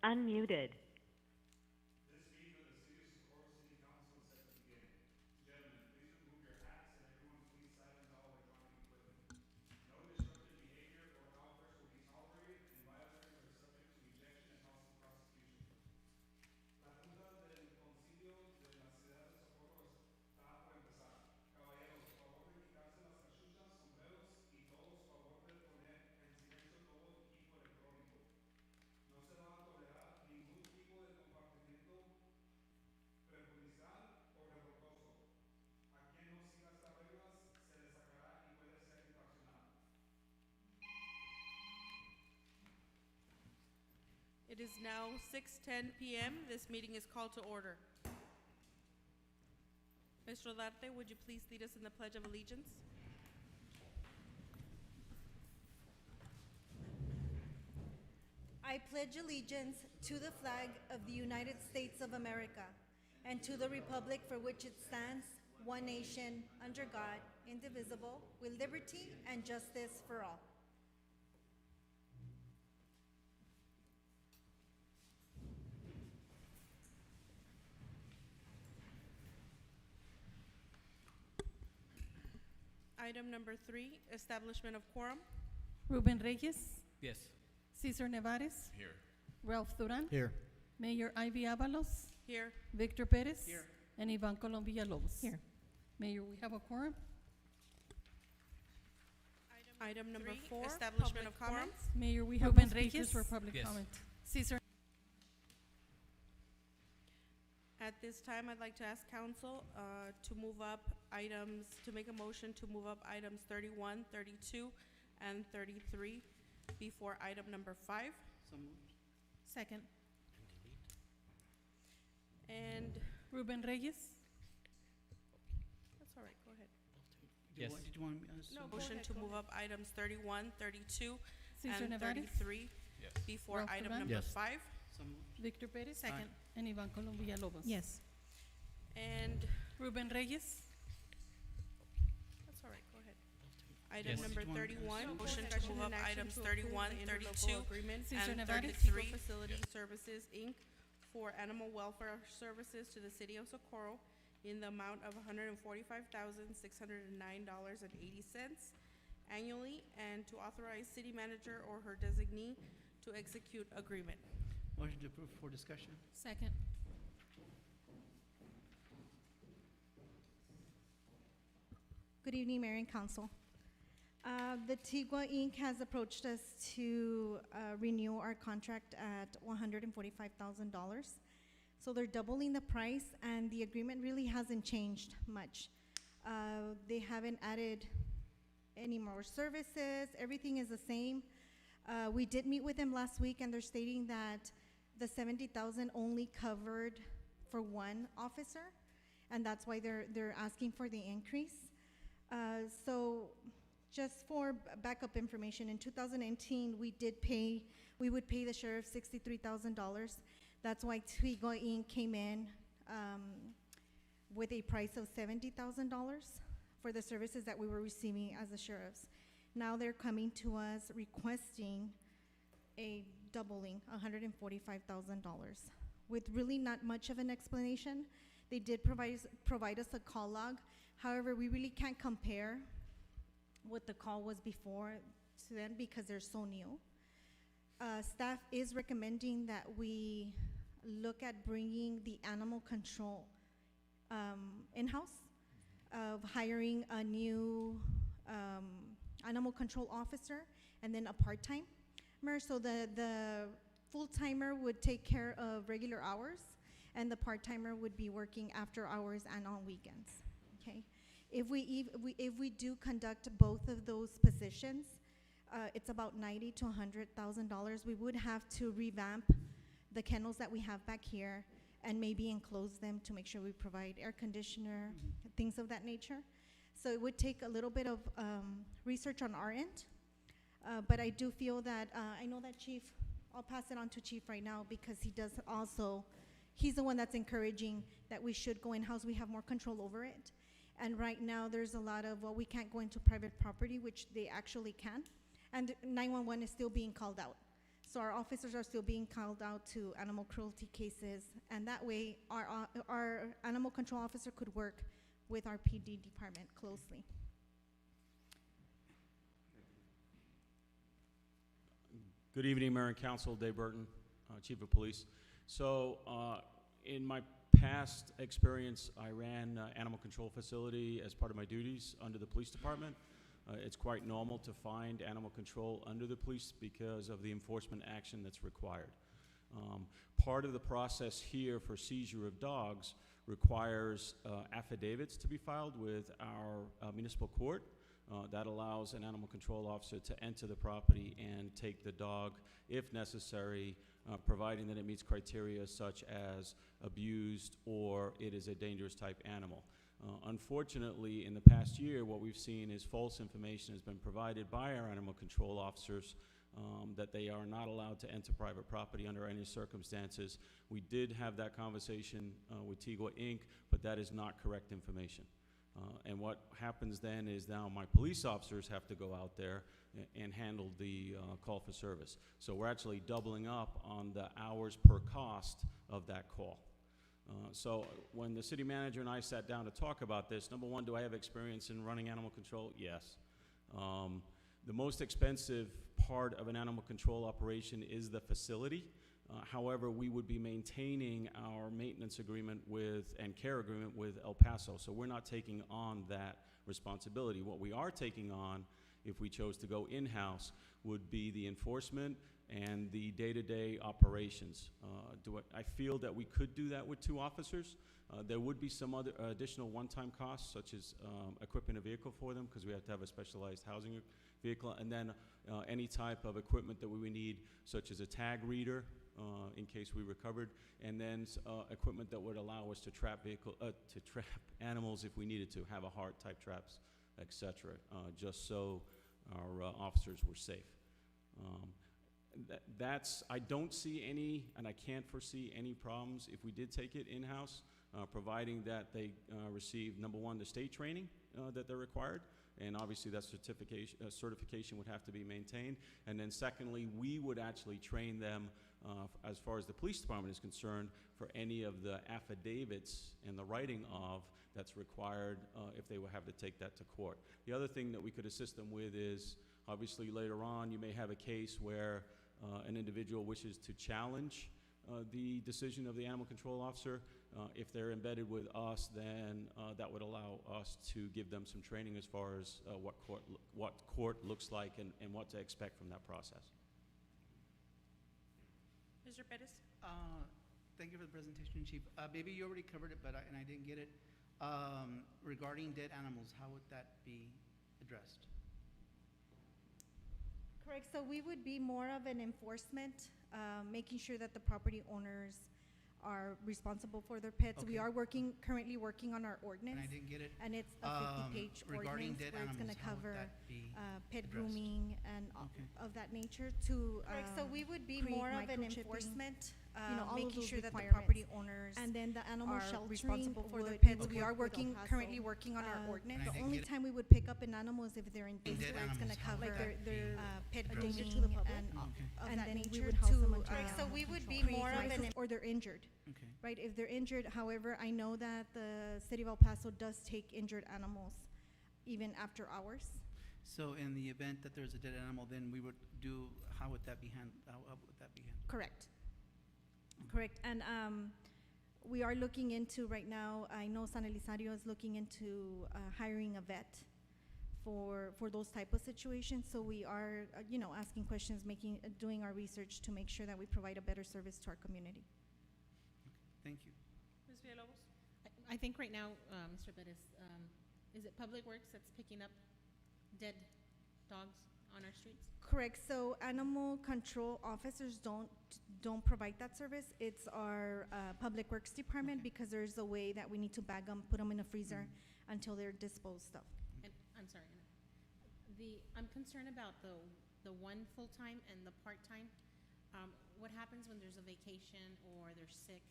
unmuted. This meeting of the City of Socorro City Council is set to begin. Gentlemen, please remove your hats and everyone please silence all electronic equipment. No disruptive behavior or outbursts will be tolerated and violators are subject to ejection and possible prosecution. La Junta del Concilio de la Ciudad de Socorro está por empezar. Caballeros, favor de quitarse las cachuchas, sombreros y todos favor de poner en silencio todo equipo electrónico. No se va a tolerar ningún tipo de compartimiento perjudicial o revoltoso. A quien no siga estas reglas se le sacará y puede ser infraccionado. It is now 6:10 p.m. This meeting is called to order. Mr. Olarte, would you please lead us in the Pledge of Allegiance? I pledge allegiance to the flag of the United States of America and to the republic for which it stands, one nation, under God, indivisible, with liberty and justice for all. Item number 3, establishment of quorum. Ruben Reyes, Yes. Cesar Nevares, Here. Ralph Duran, Here. Mayor Ivy Avalos, Here. Victor Perez, Here. and Ivan Colom Villalobos. Here. Mayor, we have a quorum. Item number 3, 4, establishment establishment of of quorum. Mayor, we have Ruben no speakers Reyes. for public Yes. comment. Cesar. At this time, I'd like to ask council to move up items, to make a motion to move up items 31, 32, and 33 before item number 5. Second. And Ruben Reyes. that's all right, go ahead. Yes. Did you want me to? No, motion to move up items 31, 32, Cesar and Nevares, 33 Yes. before Ralph item Duran. number Yes. 5. Victor Perez. Second. And Ivan Colom Villalobos. Yes. And Ruben Reyes. that's all right, go ahead. Item Yes. number Did you want- 31, motion to discussion move up and action items to approve 31, the interlocal 32, agreement Cesar and Nevares. 33 Facility Services, Inc. for animal welfare services to the city of Socorro in the amount of $145,609.80 annually, and to authorize city manager or her designee to execute agreement. Motion to approve for discussion. Second. Good evening, Mayor and Council. The Tigua Inc. has approached us to renew our contract at $145,000. So they're doubling the price, and the agreement really hasn't changed much. They haven't added any more services. Everything is the same. We did meet with them last week, and they're stating that the $70,000 only covered for one officer, and that's why they're asking for the increase. So just for backup information, in 2018, we would pay the sheriff $63,000. That's why Tigua Inc. came in with a price of $70,000 for the services that we were receiving as the sheriffs. Now they're coming to us requesting a doubling, $145,000, with really not much of an explanation. They did provide us a call log. However, we really can't compare what the call was before to then because they're so new. Staff is recommending that we look at bringing the animal control in-house, of hiring a new animal control officer and then a part-timer. So the full-timer would take care of regular hours, and the part-timer would be working after hours and on weekends. Okay, if we do conduct both of those positions, it's about $90,000 to $100,000. We would have to revamp the kennels that we have back here and maybe enclose them to make sure we provide air conditioner, things of that nature. So it would take a little bit of research on our end, but I do feel that I know that Chief. I'll pass it on to Chief right now because he does also. He's the one that's encouraging that we should go in-house. We have more control over it. And right now, there's a lot of, well, we can't go into private property, which they actually can. And 911 is still being called out. So our officers are still being called out to animal cruelty cases, and that way our animal control officer could work with our PD department closely. Good evening, Mayor and Council. Dave Burton, Chief of Police. So, in my past experience, I ran animal control facility as part of my duties under the police department. It's quite normal to find animal control under the police because of the enforcement action that's required. Part of the process here for seizure of dogs requires affidavits to be filed with our municipal court. That allows an animal control officer to enter the property and take the dog if necessary, providing that it meets criteria such as abused or it is a dangerous type animal. Unfortunately, in the past year, what we've seen is false information has been provided by our animal control officers that they are not allowed to enter private property under any circumstances. We did have that conversation with Tigua Inc., but that is not correct information. And what happens then is now my police officers have to go out there and handle the call for service. So we're actually doubling up on the hours per cost of that call. So when the city manager and I sat down to talk about this, number one, do I have experience in running animal control? Yes. The most expensive part of an animal control operation is the facility. However, we would be maintaining our maintenance agreement with and care agreement with El Paso, so we're not taking on that responsibility. What we are taking on, if we chose to go in-house, would be the enforcement and the day-to-day operations. I feel that we could do that with 2 officers. There would be some other additional one-time costs, such as equipping a vehicle for them, because we have to have a specialized housing vehicle, and then any type of equipment that we would need, such as a tag reader, in case we recovered, and then equipment that would allow us to trap animals if we needed to, have a heart type traps, etc., just so our officers were safe. I don't see any, and I can't foresee any problems if we did take it in-house, providing that they receive, number one, the state training that they're required, and obviously that certification would have to be maintained, and then secondly, we would actually train them as far as the police department is concerned for any of the affidavits and the writing of that's required if they would have to take that to court. The other thing that we could assist them with is, obviously later on you may have a case where an individual wishes to challenge the decision of the animal control officer. If they're embedded with us, then that would allow us to give them some training as far as what court looks like and what to expect from that process. Mr. Perez? Thank you for the presentation, Chief. Maybe you already covered it, but I didn't get it. Regarding dead animals, how would that be addressed? Correct, so we would be more of an enforcement, making sure that the property owners are responsible for their pets. Okay. We are currently working on our ordinance. And I didn't get it. And it's a 50-page Regarding ordinance dead where it's animals, gonna how would cover that be pet addressed? grooming and Okay. of that nature to, Correct, so we would be create more of an microchipping, enforcement, all of making those sure that the requirements. property owners and then the animal are sheltering responsible for their would pets. work We are with El Paso. currently working on our Uh, ordinance. I The didn't only get it. time we would pick up an animal is if they're in Dead danger, where it's gonna animals, how cover would that their be pet addressed? grooming danger to the public. and Okay. of and that then we nature would house them to, under Correct, so animal we would be control. more of an Create or they're injured, Okay. right? If they're injured, however, I know that the city of El Paso does take injured animals even after hours. So in the event that there's a dead animal, then we would do, how would that be handled? How would that be handled? Correct. Correct, and we are looking into right now, I know San Elizario is looking into hiring a vet for those type of situations, so we are, asking questions, doing our research to make sure that we provide a better service to our community. Thank you. Ms. Villalobos? I think right now, Mr. Perez, is it Public Works that's picking up dead dogs on our streets? Correct, so animal control officers don't provide that service. It's our Public Works Department, Okay. because there's a way that we need to bag them, put them in a freezer until they're disposed of. And, I'm sorry, I'm concerned about the one full-time and the part-time. What happens when there's a vacation or they're sick?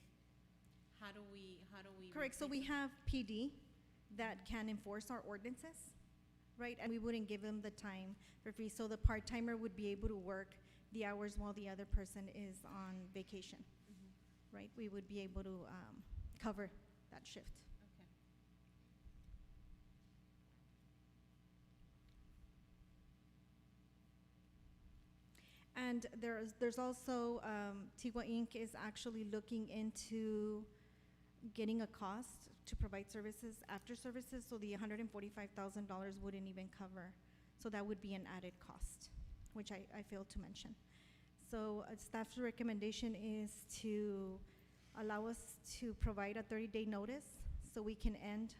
How do we? Correct, so we replace them? have PD that can enforce our ordinances, right? And we wouldn't give them the time for free, so the part-timer would be able to work the hours while the other person is on vacation, Mhm. right? We would be able to cover that shift. Okay. And there's also, Tigua Inc. is actually looking into getting a cost to provide services after services, so the $145,000 wouldn't even cover. So that would be an added cost, which I failed to mention. So staff's recommendation is to allow us to provide a 30-day notice so we can end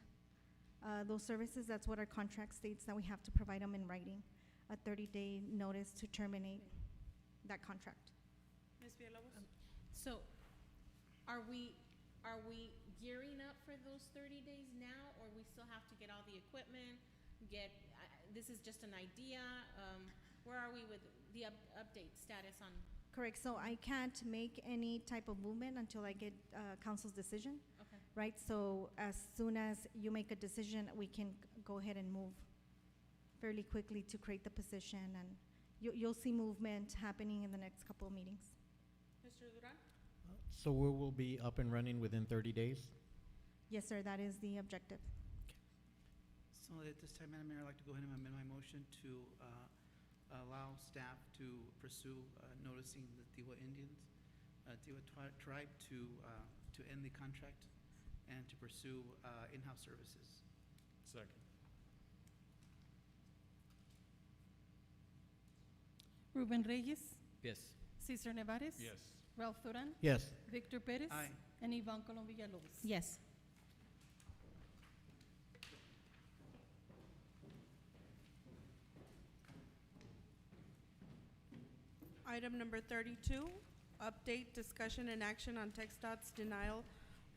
those services. That's what our contract states, that we have to provide them in writing, a 30-day notice to terminate that contract. Ms. Villalobos? So, are we gearing up for those 30 days now, or we still have to get all the equipment, this is just an idea? Where are we with the update status on? Correct, so I can't make any type of movement until I get council's decision, Okay. right? So as soon as you make a decision, we can go ahead and move fairly quickly to create the position, and you'll see movement happening in the next couple of meetings. Mr. Duran? So we will be up and running within 30 days? Yes, sir, that is the objective. So at this time, Madam Mayor, I'd like to go ahead and amend my motion to allow staff to pursue noticing the Tiwa Indians, tribe to end the contract and to pursue in-house services. Second. Ruben Reyes, Yes. Cesar Nevares. Yes. Ralph Duran, Yes. Victor Pérez. Aye. And Ivan Colom Villalobos. Yes. Item number 32, update, discussion, and action on TxDOT's denial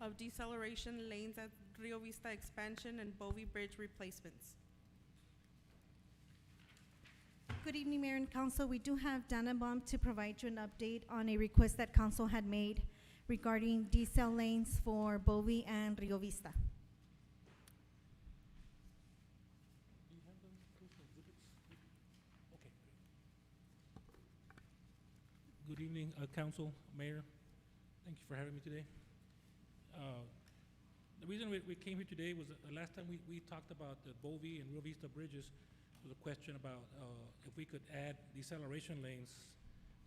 of deceleration lanes at Rio Vista expansion and Bovee Bridge replacements. Good evening, Mayor and Council. We do have Dana Baum to provide you an update on a request that Council had made regarding decel lanes for Bovee and Rio Vista. Good evening, Council, Mayor. Thank you for having me today. The reason we came here today was the last time we talked about the Bovee and Rio Vista bridges was a question about if we could add deceleration lanes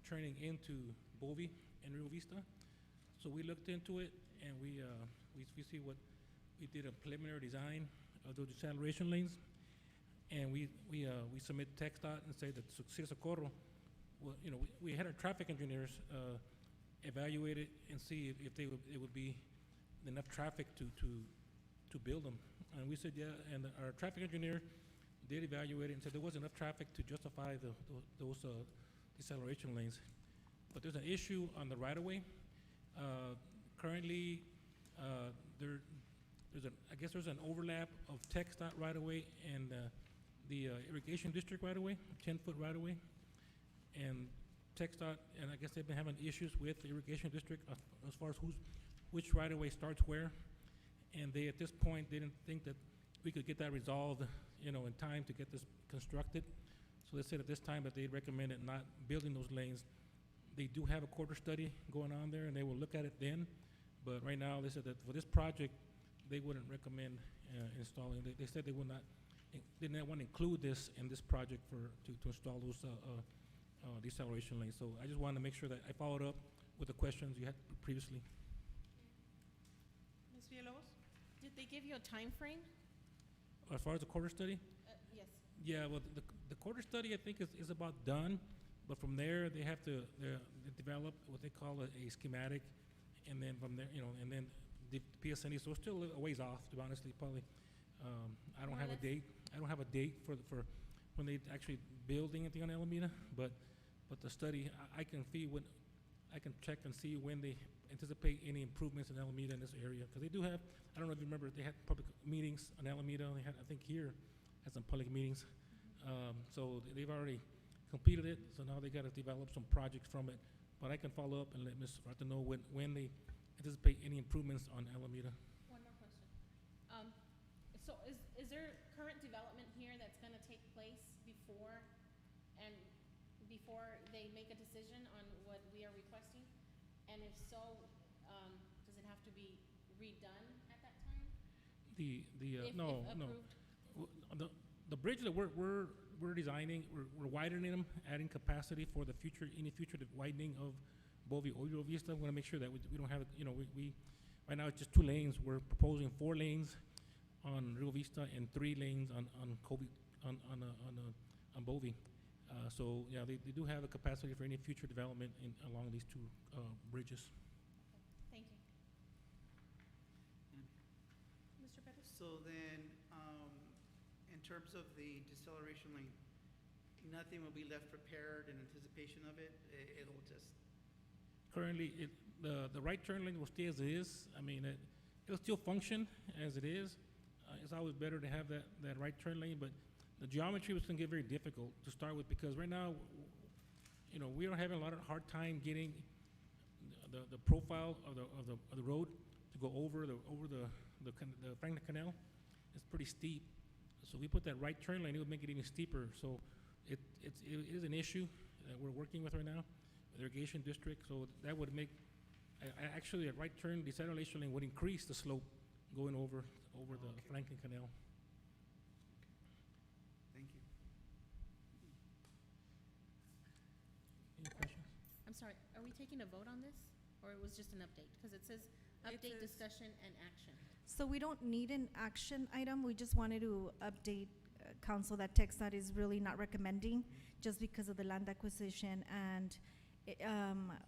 turning into Bovee and Rio Vista. So we looked into it, and we see what we did a preliminary design of those deceleration lanes, and we submit TxDOT and say that Socorro. Well, you know, we had our traffic engineers evaluate it and see if it would be enough traffic to build them. And we said, yeah, and our traffic engineer did evaluate it and said there was enough traffic to justify those deceleration lanes. But there's an issue on the right-of-way. Currently, I guess there's an overlap of TxDOT right-of-way and the irrigation district right-of-way, 10-foot right-of-way. And TxDOT, and I guess they've been having issues with the irrigation district as far as which right-of-way starts where. And they, at this point, didn't think that we could get that resolved, you know, in time to get this constructed. So they said at this time that they recommended not building those lanes. They do have a quarter study going on there, and they will look at it then. But right now, they said that for this project, they wouldn't recommend installing. They said they would not, they didn't want to include this in this project to install those deceleration lanes. So I just wanted to make sure that I followed up with the questions you had previously. Ms. Villalobos? Did they give you a time frame? As far as the quarter study, Yes. yeah, well, the quarter study I think is about done, but from there they have to they develop what they call a schematic, and then from there, you know, and then the PSNE. So it's still a ways off, to be honestly, probably. I don't More or have a less. date. I don't have a date for when they actually build anything on Alameda, but the study, I can check and see when they anticipate any improvements in Alameda in this area, because they do have, I don't know if you remember, they had public meetings on Alameda. They had, I think here, had some public meetings. So they've already completed it, so now they got to develop some projects from it. But I can follow up and let Ms. Rata know when they anticipate any improvements on Alameda. One more question. So is there current development here that's gonna take place before before they make a decision on what we are requesting? And if so, does it have to be redone at that time? If No. approved? The bridge that we're designing, we're widening them, adding capacity for the future, any future widening of Bovie or Rio Vista. We wanna make sure that we don't have, we, right now it's just 2 lanes. We're proposing 4 lanes on Rio Vista and 3 lanes on Kobe, on Bovie. So, yeah, they do have a capacity for any future development along these 2 bridges. Thank you. Mr. Pettis? So then, in terms of the deceleration lane, nothing will be left prepared in anticipation of it? It'll just, Currently, the right turn lane will stay as it is. I mean, it'll still function as it is. It's always better to have that right turn lane, but the geometry was gonna get very difficult to start with, because right now, we are having a lot of hard time getting the profile of the road to go over the Franklin Canal. It's pretty steep. So we put that right turn lane, it would make it even steeper. So it is an issue that we're working with right now, with the irrigation district. So that would make, actually, a right turn deceleration lane would increase the slope going over the Okay. Franklin Canal. thank you. Any questions? I'm sorry, are we taking a vote on this, or it was just an update? Because it says update, says- discussion, and action. So we don't need an action item, we just wanted to update council that TechStat is really not recommending, just because of the land acquisition and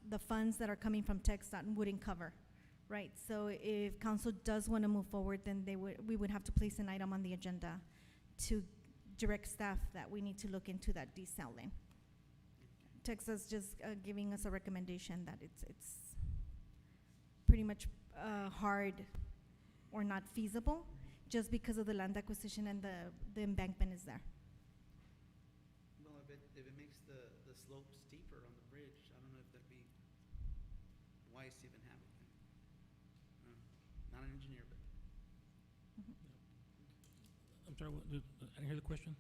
the funds that are coming from TechStat wouldn't cover, right? So if council does want to move forward, then we would have to place an item on the agenda to direct staff that we need to look into that decel lane. TechStat's just giving us a recommendation that it's pretty much hard or not feasible, just because of the land acquisition and the embankment is there. Well, if it makes the slope steeper on the bridge, I don't know if that'd be wise to even have it then. Not an engineer, but. I'm sorry, I didn't hear the question.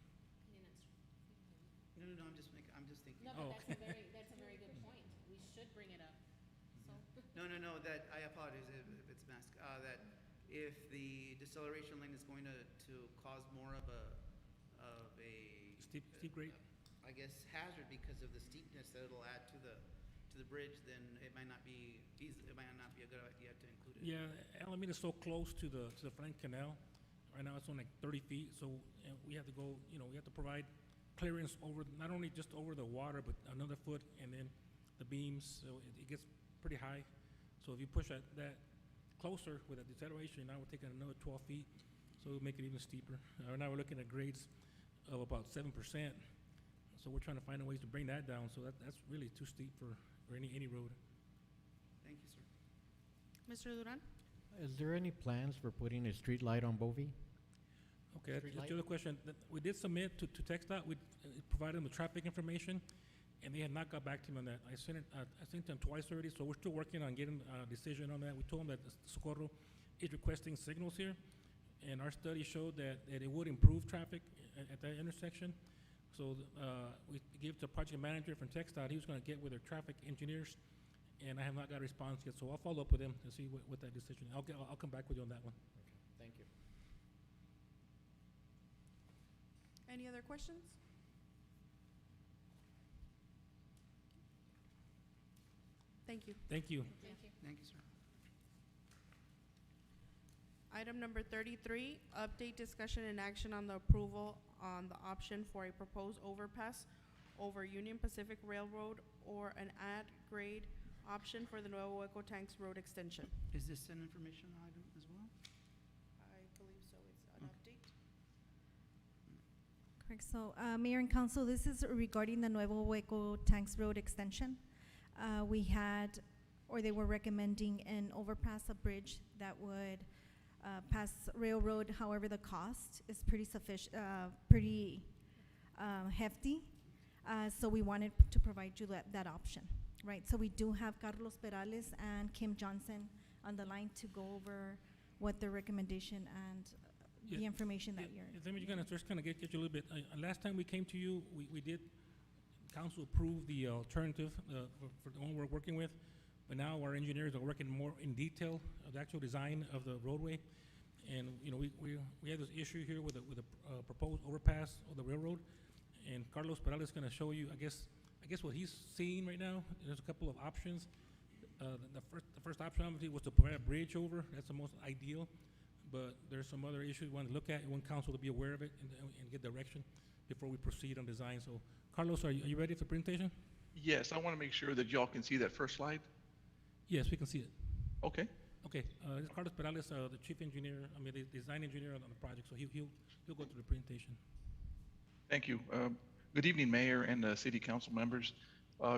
You didn't answer. No, I'm just thinking. No, Oh, but that's a very good point. We should bring it up, so. No, that, I apologize if it's masked, that if the deceleration lane is going to cause more of a Steep grade? I guess hazard because of the steepness that it'll add to the bridge, then it might not be a good idea to include it. Yeah, Alameda is so close to the Frank Canal. Right now, it's only like 30 feet, so we have to go, we have to provide clearance over, not only just over the water, but another foot, and then the beams, so it gets pretty high. So if you push that closer with a deceleration, now we're taking another 12 feet, so it'll make it even steeper. Right now, we're looking at grades of about 7%, so we're trying to find ways to bring that down, so that's really too steep for any road. Thank you, sir. Mr. Duran? Is there any plans for putting a street light on Bovie? Okay, Street that's light? the other question. We did submit to TxDOT, we provided them the traffic information, and they have not got back to me on that. I sent them twice already, so we're still working on getting a decision on that. We told them that Socorro is requesting signals here, and our study showed that it would improve traffic at that intersection. So we gave the project manager from TxDOT, he was gonna get with their traffic engineers, and I have not got a response yet, so I'll follow up with them to see what that decision is. I'll come back with you on that one. Okay, thank you. Any other questions? Thank you. Thank you. Thank you. Thank you, sir. Item number 33, update, discussion, and action on the approval on the option for a proposed overpass over Union Pacific Railroad or an add-grade option for the Nuevo Hueco Tanks Road extension. Is this an information item as well? I believe so, it's an update. Correct. So, Mayor and Council, this is regarding the Nuevo Hueco Tanks Road extension. We had, or they were recommending an overpass, a bridge that would pass railroad. However, the cost is pretty hefty. So we wanted to provide you that option, right? So we do have Carlos Perales and Kim Johnson on the line to go over what their recommendation and the Yeah. information that you're. Let me just kind of get you a little bit. Last time we came to you, we did council approved the alternative for the one we're working with, but now our engineers are working more in detail of the actual design of the roadway. And, you know, we have this issue here with a proposed overpass of the railroad, and Carlos Perales is gonna show you, I guess what he's seeing right now. There's a couple of options. The first option obviously was to provide a bridge over. That's the most ideal, but there's some other issues we want to look at. We want council to be aware of it and get direction before we proceed on design. So, Carlos, are you ready for the presentation? Yes, I want to make sure that y'all can see that first slide. Yes, we can see it. Okay. Okay, this is Carlos Perales, the chief engineer, the design engineer on the project, so he'll go through the presentation. Thank you. Good evening, Mayor and City Council members.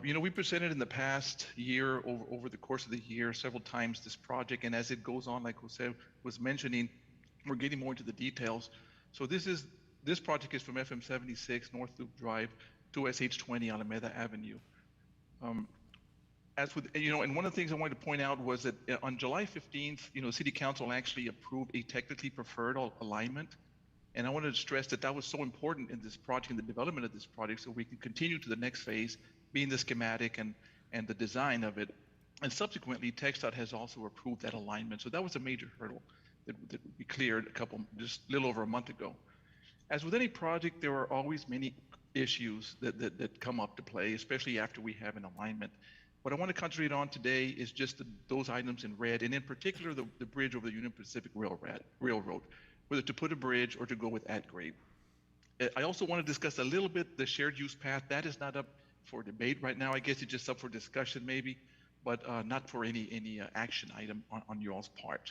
You know, we presented in the past year, over the course of the year, several times this project, and as it goes on, like Jose was mentioning, we're getting more into the details. So this project is from FM 76 North Loop Drive to SH 20 Alameda Avenue. As with, you know, and one of the things I wanted to point out was that on July 15th, you know, City Council actually approved a technically preferred alignment. And I wanted to stress that that was so important in this project, in the development of this project, so we can continue to the next phase, being the schematic and the design of it. And subsequently, TxDOT has also approved that alignment. So that was a major hurdle that we cleared just a little over a month ago. As with any project, there are always many issues that come up to play, especially after we have an alignment. What I want to concentrate on today is just those items in red, and in particular, the bridge over the Union Pacific Railroad, whether to put a bridge or to go with at-grade. I also want to discuss a little bit the shared use path. That is not up for debate right now. I guess it's just up for discussion maybe, but not for any action item on your all's part.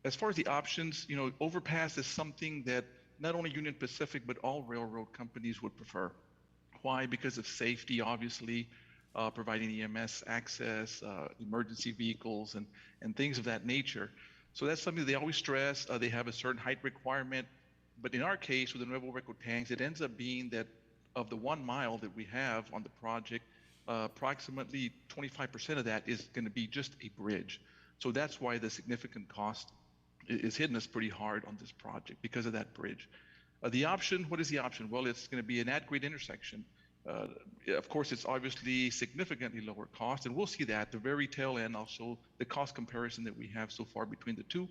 As far as the options, you know, overpass is something that not only Union Pacific, but all railroad companies would prefer. Why? Because of safety, obviously, providing EMS access, emergency vehicles, and things of that nature. So that's something they always stress. They have a certain height requirement. But in our case, with the Nuevo Reco tanks, it ends up being that of the 1 mile that we have on the project, approximately 25% of that is going to be just a bridge. So that's why the significant cost is hitting us pretty hard on this project, because of that bridge. The option, what is the option? Well, it's going to be an at-grade intersection. Of course, it's obviously significantly lower cost, and we'll see that at the very tail end. I'll show the cost comparison that we have so far between the two,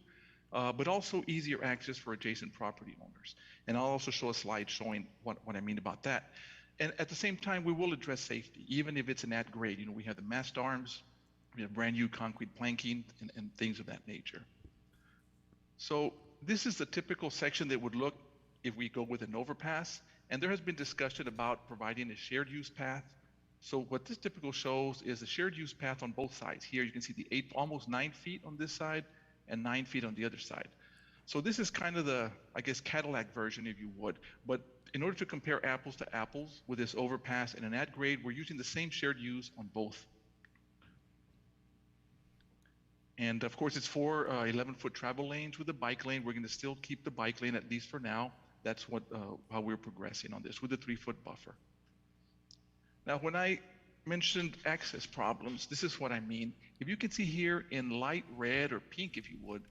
but also easier access for adjacent property owners. And I'll also show a slide showing what I mean about that. And at the same time, we will address safety, even if it's an at-grade. You know, we have the mast arms, we have brand new concrete planking, and things of that nature. So this is the typical section that would look if we go with an overpass. And there has been discussion about providing a shared use path. So what this typical shows is a shared use path on both sides. Here you can see the almost 9 feet on this side and 9 feet on the other side. So this is kind of the, I guess, Cadillac version, if you would. But in order to compare apples to apples with this overpass and an at-grade, we're using the same shared use on both. And of course, it's 4 11-foot travel lanes with a bike lane. We're going to still keep the bike lane, at least for now. That's how we're progressing on this, with a 3-foot buffer. Now, when I mentioned access problems, this is what I mean. If you can see here in light red or pink, if you would,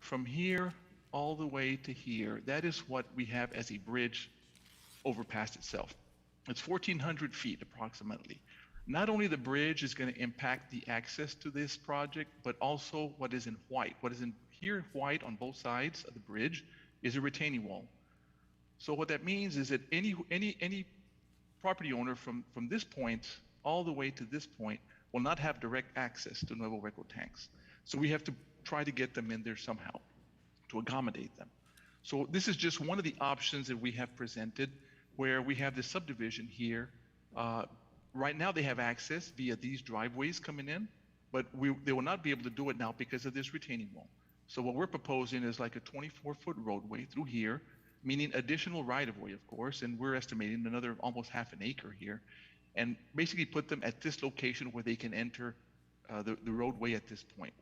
from here all the way to here, that is what we have as a bridge overpass itself. It's 1,400 feet approximately. Not only the bridge is going to impact the access to this project, but also what is in white. What is in here in white on both sides of the bridge is a retaining wall. So what that means is that any property owner from this point all the way to this point will not have direct access to Nuevo Reco tanks. So we have to try to get them in there somehow to accommodate them. So this is just one of the options that we have presented, where we have this subdivision here. Right now they have access via these driveways coming in, but they will not be able to do it now because of this retaining wall. So what we're proposing is like a 24-foot roadway through here, meaning additional right-of-way, of course, and we're estimating another almost half an acre here, and basically put them at this location where they can enter the roadway at this point.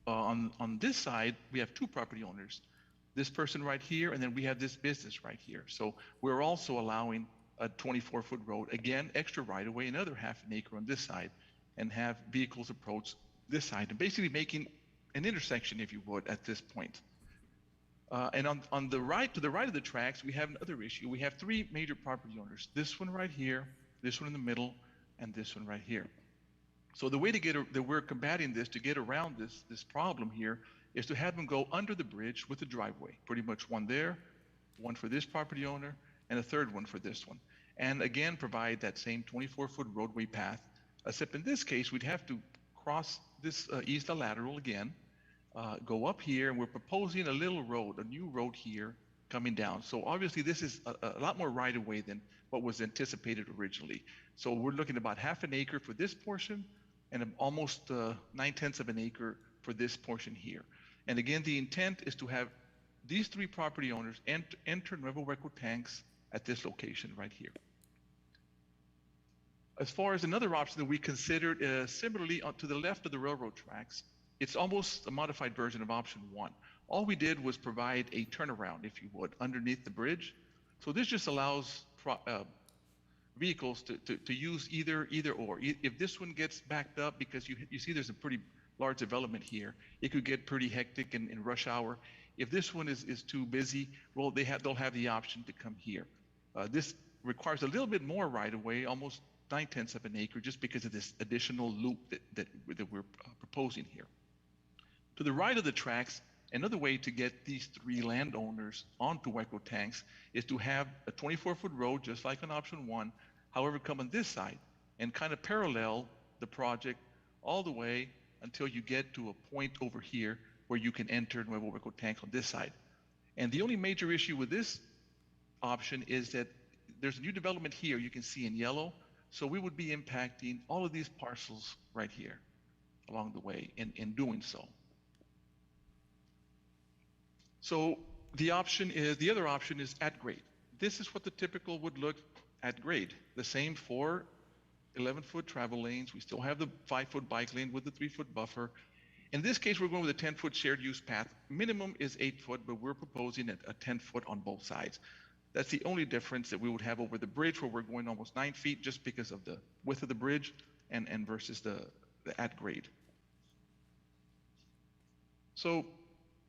On this side, we have 2 property owners, this person right here, and then we have this business right here. So we're also allowing a 24-foot road, again, extra right-of-way, another half an acre on this side, and have vehicles approach this side, and basically making an intersection, if you would, at this point. And on the right, to the right of the tracks, we have another issue. We have three major property owners. This one right here, this one in the middle, and this one right here. So the way that we're combating this, to get around this problem here, is to have them go under the bridge with the driveway. Pretty much one there, one for this property owner, and a third one for this one. And again, provide that same 24-foot roadway path, except in this case, we'd have to cross this east lateral again, go up here, and we're proposing a little road, a new road here coming down. So obviously this is a lot more right-of-way than what was anticipated originally. So we're looking at about half an acre for this portion, and almost 9/10 of an acre for this portion here. And again, the intent is to have these three property owners enter Nuevo Hueco tanks at this location right here. As far as another option that we considered, similarly to the left of the railroad tracks, it's almost a modified version of option one. All we did was provide a turnaround, if you would, underneath the bridge. So this just allows vehicles to use either or. If this one gets backed up, because you see there's a pretty large development here, it could get pretty hectic in rush hour. If this one is too busy, well, they'll have the option to come here. This requires a little bit more right-of-way, almost 9/10 of an acre, just because of this additional loop that we're proposing here. To the right of the tracks, another way to get these three landowners onto Hueco tanks is to have a 24-foot road, just like on option one, however, come on this side and kind of parallel the project all the way until you get to a point over here where you can enter Nuevo Hueco tank on this side. And the only major issue with this option is that there's a new development here you can see in yellow, so we would be impacting all of these parcels right here along the way in doing so. So the other option is at grade. This is what the typical would look at grade. The same 4 11-foot travel lanes. We still have the 5-foot bike lane with the 3-foot buffer. In this case, we're going with a 10-foot shared use path. Minimum is 8 foot, but we're proposing a 10 foot on both sides. That's the only difference that we would have over the bridge, where we're going almost 9 feet just because of the width of the bridge and versus the at grade. So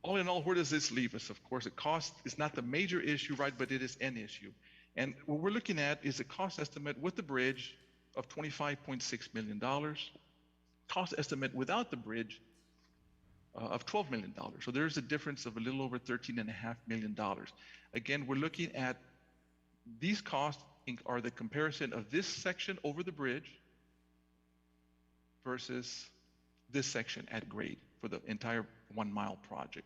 all in all, where does this leave us? Of course, the cost is not the major issue, right, but it is an issue. And what we're looking at is a cost estimate with the bridge of $25.6 million. Cost estimate without the bridge of $12 million. So there's a difference of a little over $13.5 million. Again, we're looking at these costs are the comparison of this section over the bridge versus this section at grade for the entire 1 mile project.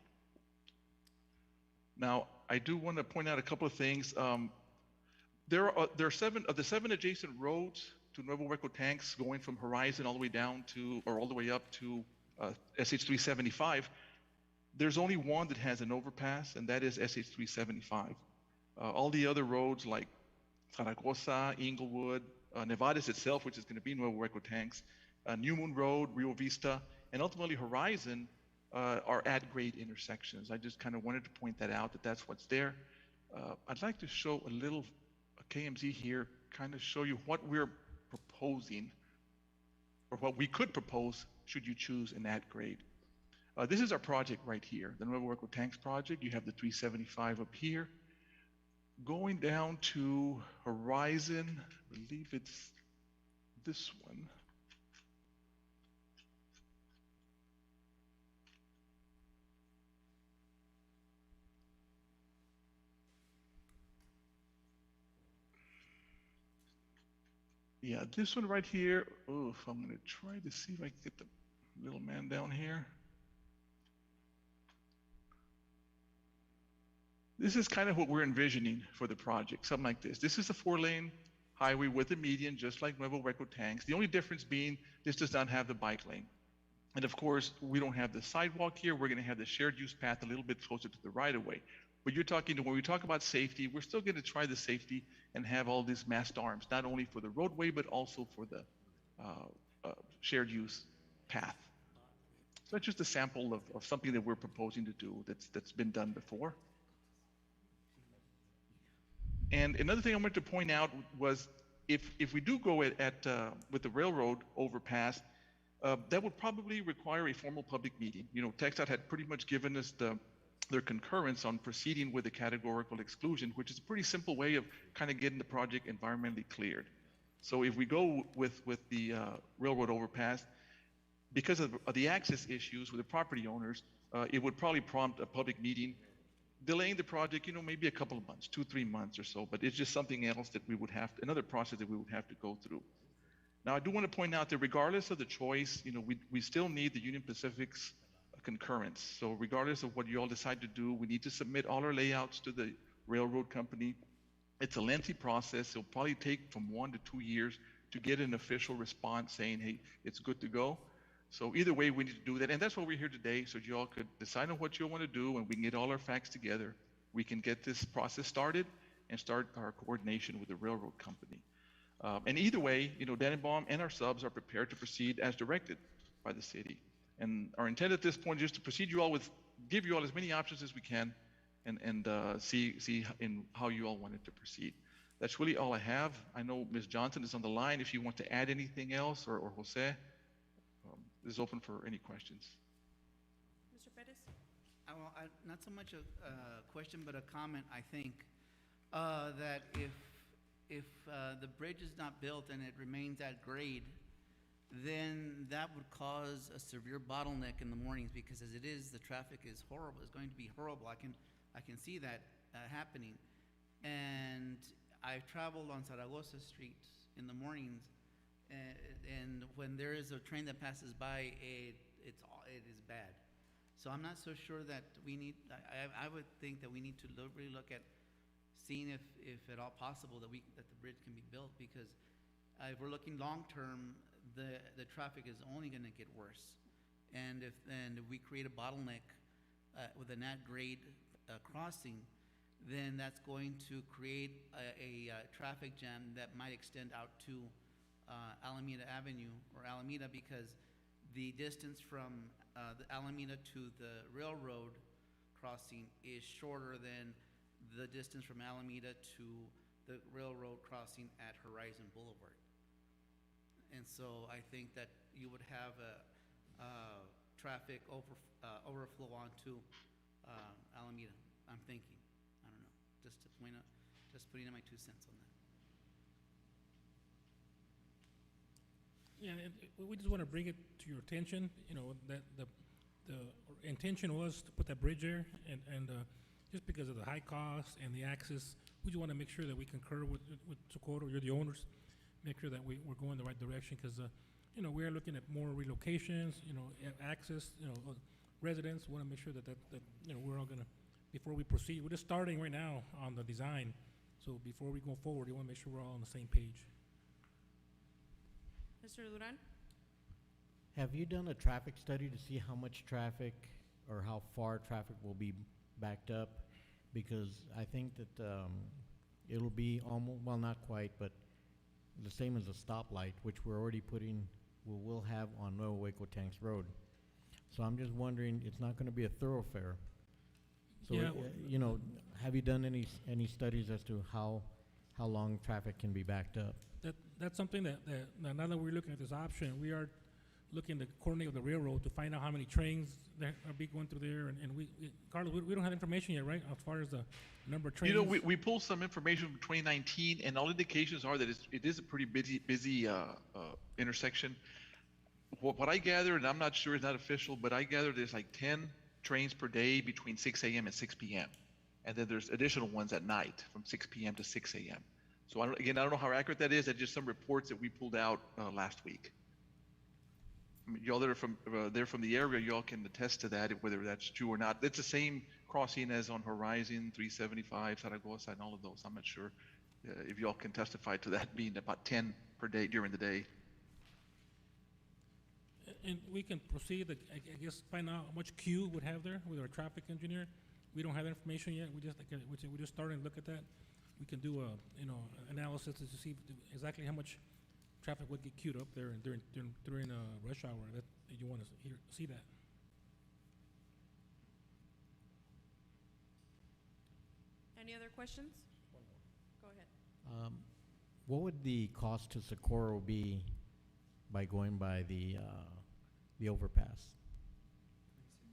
Now, I do want to point out a couple of things. There are 7 of the 7 adjacent roads to Nuevo Hueco tanks going from Horizon all the way down to, or all the way up to SH375. There's only one that has an overpass, and that is SH375. All the other roads like Zaragoza, Inglewood, Nevada's itself, which is going to be Nuevo Hueco tanks, New Moon Road, Rio Vista, and ultimately Horizon are at-grade intersections. I just kind of wanted to point that out, that's what's there. I'd like to show a little KMZ here, kind of show you what we're proposing, or what we could propose should you choose an at-grade. This is our project right here, the Nuevo Hueco Tanks project. You have the 375 up here. Going down to Horizon, I believe it's this one. Yeah, this one right here. Oh, I'm gonna try to see if I can get the little man down here. This is kind of what we're envisioning for the project, something like this. This is a 4-lane highway with a median, just like Nuevo Hueco tanks. The only difference being this does not have the bike lane. And of course, we don't have the sidewalk here. We're gonna have the shared use path a little bit closer to the right of way. But when we talk about safety, we're still gonna try the safety and have all these masked arms, not only for the roadway, but also for the shared use path. So that's just a sample of something that we're proposing to do that's been done before. And another thing I wanted to point out was if we do go with the railroad overpass, that would probably require a formal public meeting. You know, TxDOT had pretty much given us the their concurrence on proceeding with the categorical exclusion, which is a pretty simple way of kind of getting the project environmentally cleared. So if we go with the railroad overpass, because of the access issues with the property owners, it would probably prompt a public meeting, delaying the project, maybe a couple of months, 2-3 months or so, but it's just something else that we would have, another process that we would have to go through. Now, I do want to point out that regardless of the choice, we still need the Union Pacific's concurrence. So regardless of what you all decide to do, we need to submit all our layouts to the railroad company. It's a lengthy process. It'll probably take from 1 to 2 years to get an official response saying, hey, it's good to go. So either way, we need to do that. And that's why we're here today, so you all could decide on what you want to do, and we can get all our facts together. We can get this process started and start our coordination with the railroad company. And either way, Dannenbaum and our subs are prepared to proceed as directed by the city. And our intent at this point is just to proceed give you all as many options as we can, and see in how you all wanted to proceed. That's really all I have. I know Ms. Johnson is on the line. If you want to add anything else, or Jose, this is open for any questions. Mr. Perez? Not so much a question, but a comment. I think that if the bridge is not built and it remains at grade, then that would cause a severe bottleneck in the mornings, because as it is, the traffic is horrible. It's going to be horrible. I can see that happening. And I've traveled on Zaragoza Street in the mornings, and when there is a train that passes by, it is bad. So I'm not so sure that we need. I would think that we need to really look at seeing if at all possible that the bridge can be built, because if we're looking long term, the traffic is only going to get worse, and if we create a bottleneck with a nat grade crossing, then that's going to create a traffic jam that might extend out to Alameda Avenue or Alameda, because the distance from the Alameda to the railroad crossing is shorter than the distance from Alameda to the railroad crossing at Horizon Boulevard. And so I think that you would have a traffic overflow onto Alameda. I'm thinking. I don't know. Just to point out, just putting in my 2 cents on that. Yeah, we just want to bring it to your attention, that the intention was to put that bridge there, and just because of the high cost and the access, we just want to make sure that we concur with Socorro. You're the owners. Make sure that we're going the right direction, because we are looking at more relocations, access, residents. Want to make sure that we're all gonna, before we proceed. We're just starting right now on the design, so before we go forward, we want to make sure we're all on the same page. Mr. Duran? Have you done a traffic study to see how much traffic or how far traffic will be backed up? Because I think that it'll be almost, well, not quite, but the same as a stoplight, which we're already we'll have on Nuevo Hueco Tanks Road. So I'm just wondering, it's not going to be a thoroughfare. So, Yeah. Have you done any studies as to how long traffic can be backed up? That's something that now that we're looking at this option, we are looking to coordinate with the railroad to find out how many trains that are be going through there, and Carlos, we don't have information yet, right, as far as the number of trains? We pulled some information from 2019, and all indications are that it is a pretty busy intersection. What I gather, and I'm not sure, it's not official, but I gather there's like 10 trains per day between 6 a.m. and 6 p.m. And then there's additional ones at night from 6 p.m. to 6 a.m. So I don't know how accurate that is. That's just some reports that we pulled out last week. I mean, y'all that are from the area, y'all can attest to that, whether that's true or not. It's the same crossing as on Horizon, 375, Zaragoza, and all of those. I'm not sure if y'all can testify to that being about 10 per day during the day. And we can proceed, I guess, find out how much queue would have there with our traffic engineer. We don't have information yet. We just starting to look at that. We can do analysis to see exactly how much traffic would get queued up there and during rush hour. That you want to see that. Any other questions? Go ahead. What would the cost to Socorro be by going by the overpass?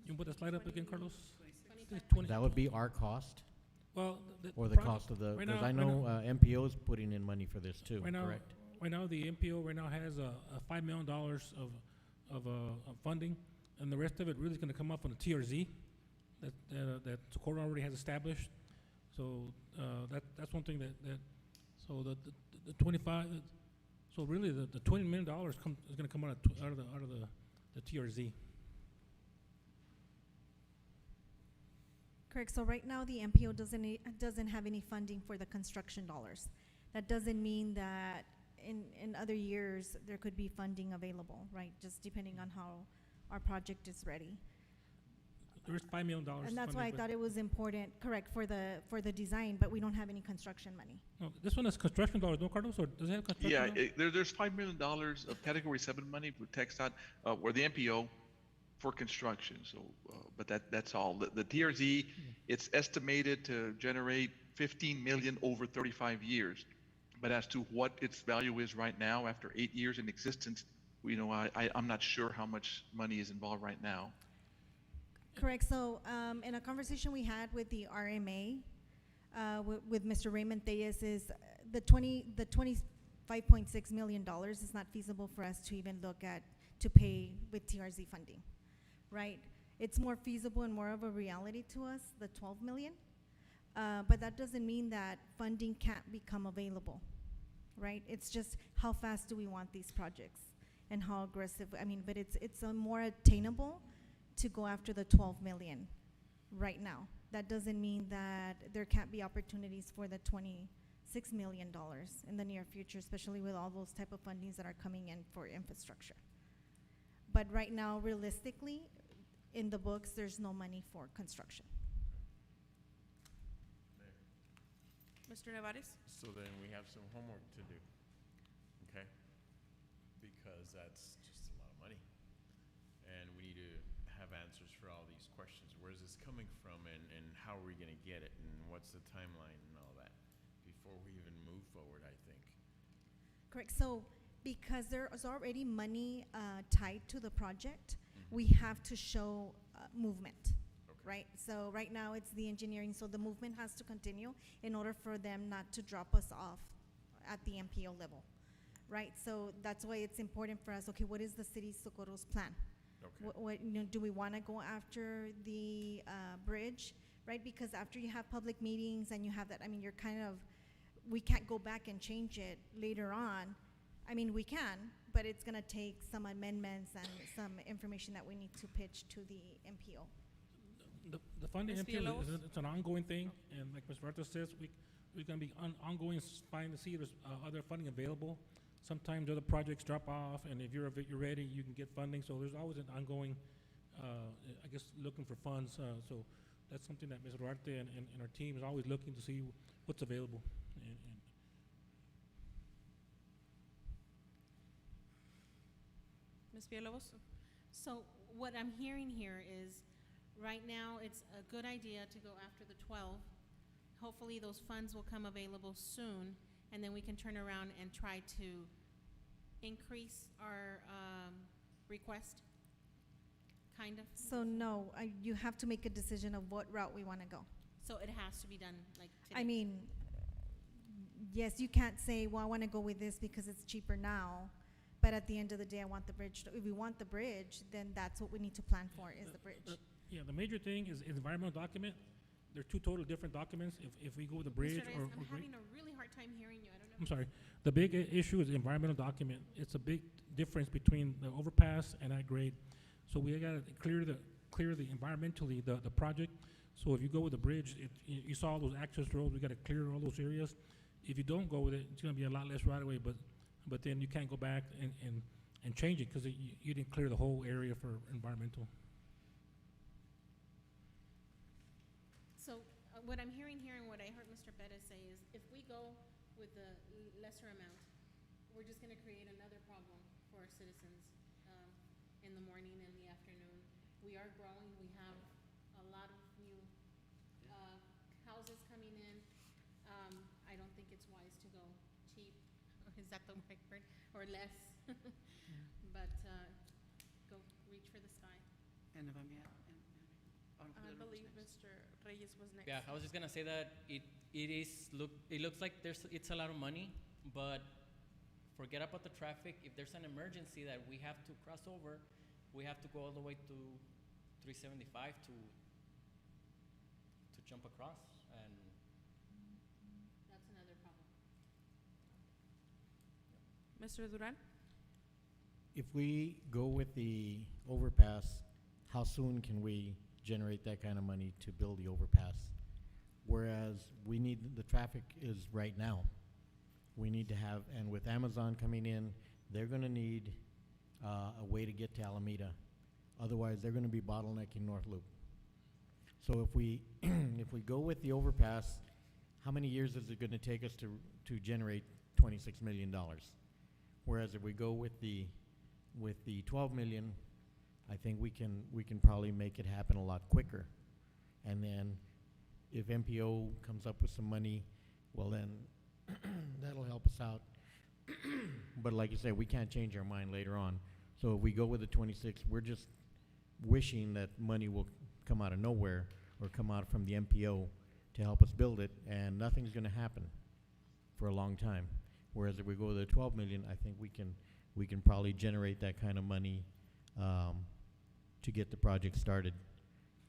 You can put the slide up again, Carlos? it's 20. That would be our cost, Well, or the project- cost of the, right because now- I right know, MPO is putting in money for this too, Right now, correct? right now, the MPO right now has a $5 million of funding, and the rest of it really is gonna come up on the TRZ that Socorro already has established. So, that's one thing so the 25, so really the $20 million is gonna come out of the TRZ. Correct, so right now, the MPO doesn't have any funding for the construction dollars. That doesn't mean that in other years, there could be funding available, right? Just depending on how our project is ready. There is $5 million. And that's why I funding, but- thought it was important, correct, for the design, but we don't have any construction money. No, this one has construction dollars, no, Carlos, or does it have construction? Yeah, dollars? there's $5 million of Category 7 money with TxDOT, or the MPO for construction, so, but that's all. The TRZ, it's estimated to generate 15 million over 35 years. But as to what its value is right now, after 8 years in existence, I'm not sure how much money is involved right now. Correct, so, in a conversation we had with the RMA, with Mr. Raymond Thayes, is the $25.6 million is not feasible for us to even look at, to pay with TRZ funding, right? It's more feasible and more of a reality to us, the 12 million. But that doesn't mean that funding can't become available, right? It's just how fast do we want these projects and how aggressive, but it's more attainable to go after the 12 million right now. That doesn't mean that there can't be opportunities for the $26 million in the near future, especially with all those type of fundings that are coming in for infrastructure. But right now, realistically, in the books, there's no money for construction. Mr. Nevares? So then we have some homework to do, okay? Because that's just a lot of money. And we need to have answers for all these questions. Where's this coming from, and how are we gonna get it, and what's the timeline and all that before we even move forward, I think. Correct, so because there is already money tied to the project, we have to show movement. Right, so right now it's the engineering, so the movement has to continue in order for them not to drop us off at the MPO level, right? So that's why it's important for us, okay, what is the city Socorro's plan? Okay. Do we wanna go after the bridge, right? Because after you have public meetings and you have that, you're we can't go back and change it later on. We can, but it's gonna take some amendments and some information that we need to pitch to the MPO. The funding Ms. MPO Villalobos? it's an ongoing thing, and like Ms. Bartos says, we're gonna be ongoing, trying to see if there's other funding available. Sometimes other projects drop off, and if you're ready, you can get funding, so there's always an ongoing, looking for funds, so that's something that Ms. Duarte and our team is always looking to see what's available. Ms. Villalobos? So what I'm hearing here is, right now, it's a good idea to go after the 12. Hopefully, those funds will come available soon, and then we can turn around and try to increase our request, kind of. So no, you have to make a decision of what route we wanna go. So it has to be done like today. Yes, you can't say, well, I wanna go with this because it's cheaper now, but at the end of the day, I want the bridge. If we want the bridge, then that's what we need to plan for, is the bridge. Yeah, the major thing is environmental document. They're two total different documents. If we go with the bridge Mr. or Reyes, I'm bridge. having a really hard time hearing you. I don't know. I'm sorry. The big issue is the environmental document. It's a big difference between the overpass and that grade. So we gotta clear the environmentally the project. So if you go with the bridge, you saw all those access roads. We gotta clear all those areas. If you don't go with it, it's gonna be a lot less right away. But then you can't go back and change it because you didn't clear the whole area for environmental. So what I'm hearing here and what I heard Mr. Perez say is, if we go with the lesser amount, we're just gonna create another problem for our citizens in the morning and the afternoon. We are growing, we have a lot of new houses coming in. I don't think it's wise to go cheap, or is that the right word, or less, but go reach for the sky. And if I may, I believe Mr. Reyes was next. Yeah, I was just gonna say that it looks like it's a lot of money, but forget about the traffic. If there's an emergency that we have to cross over, we have to go all the way to 375 to jump across, and That's another problem. Mr. Duran? If we go with the overpass, how soon can we generate that kind of money to build the overpass? Whereas the traffic is right now. We need to have, and with Amazon coming in, they're gonna need a way to get to Alameda. Otherwise, they're gonna be bottlenecking North Loop. So if we, if we go with the overpass, how many years is it gonna take us to generate $26 million? Whereas if we go with the 12 million, I think we can probably make it happen a lot quicker. And then if MPO comes up with some money, well then that'll help us out. But like you said, we can't change our mind later on. So if we go with the 26, we're just wishing that money will come out of nowhere or come out from the MPO to help us build it, and nothing's gonna happen for a long time. Whereas if we go with the 12 million, I think we can probably generate that kind of money to get the project started,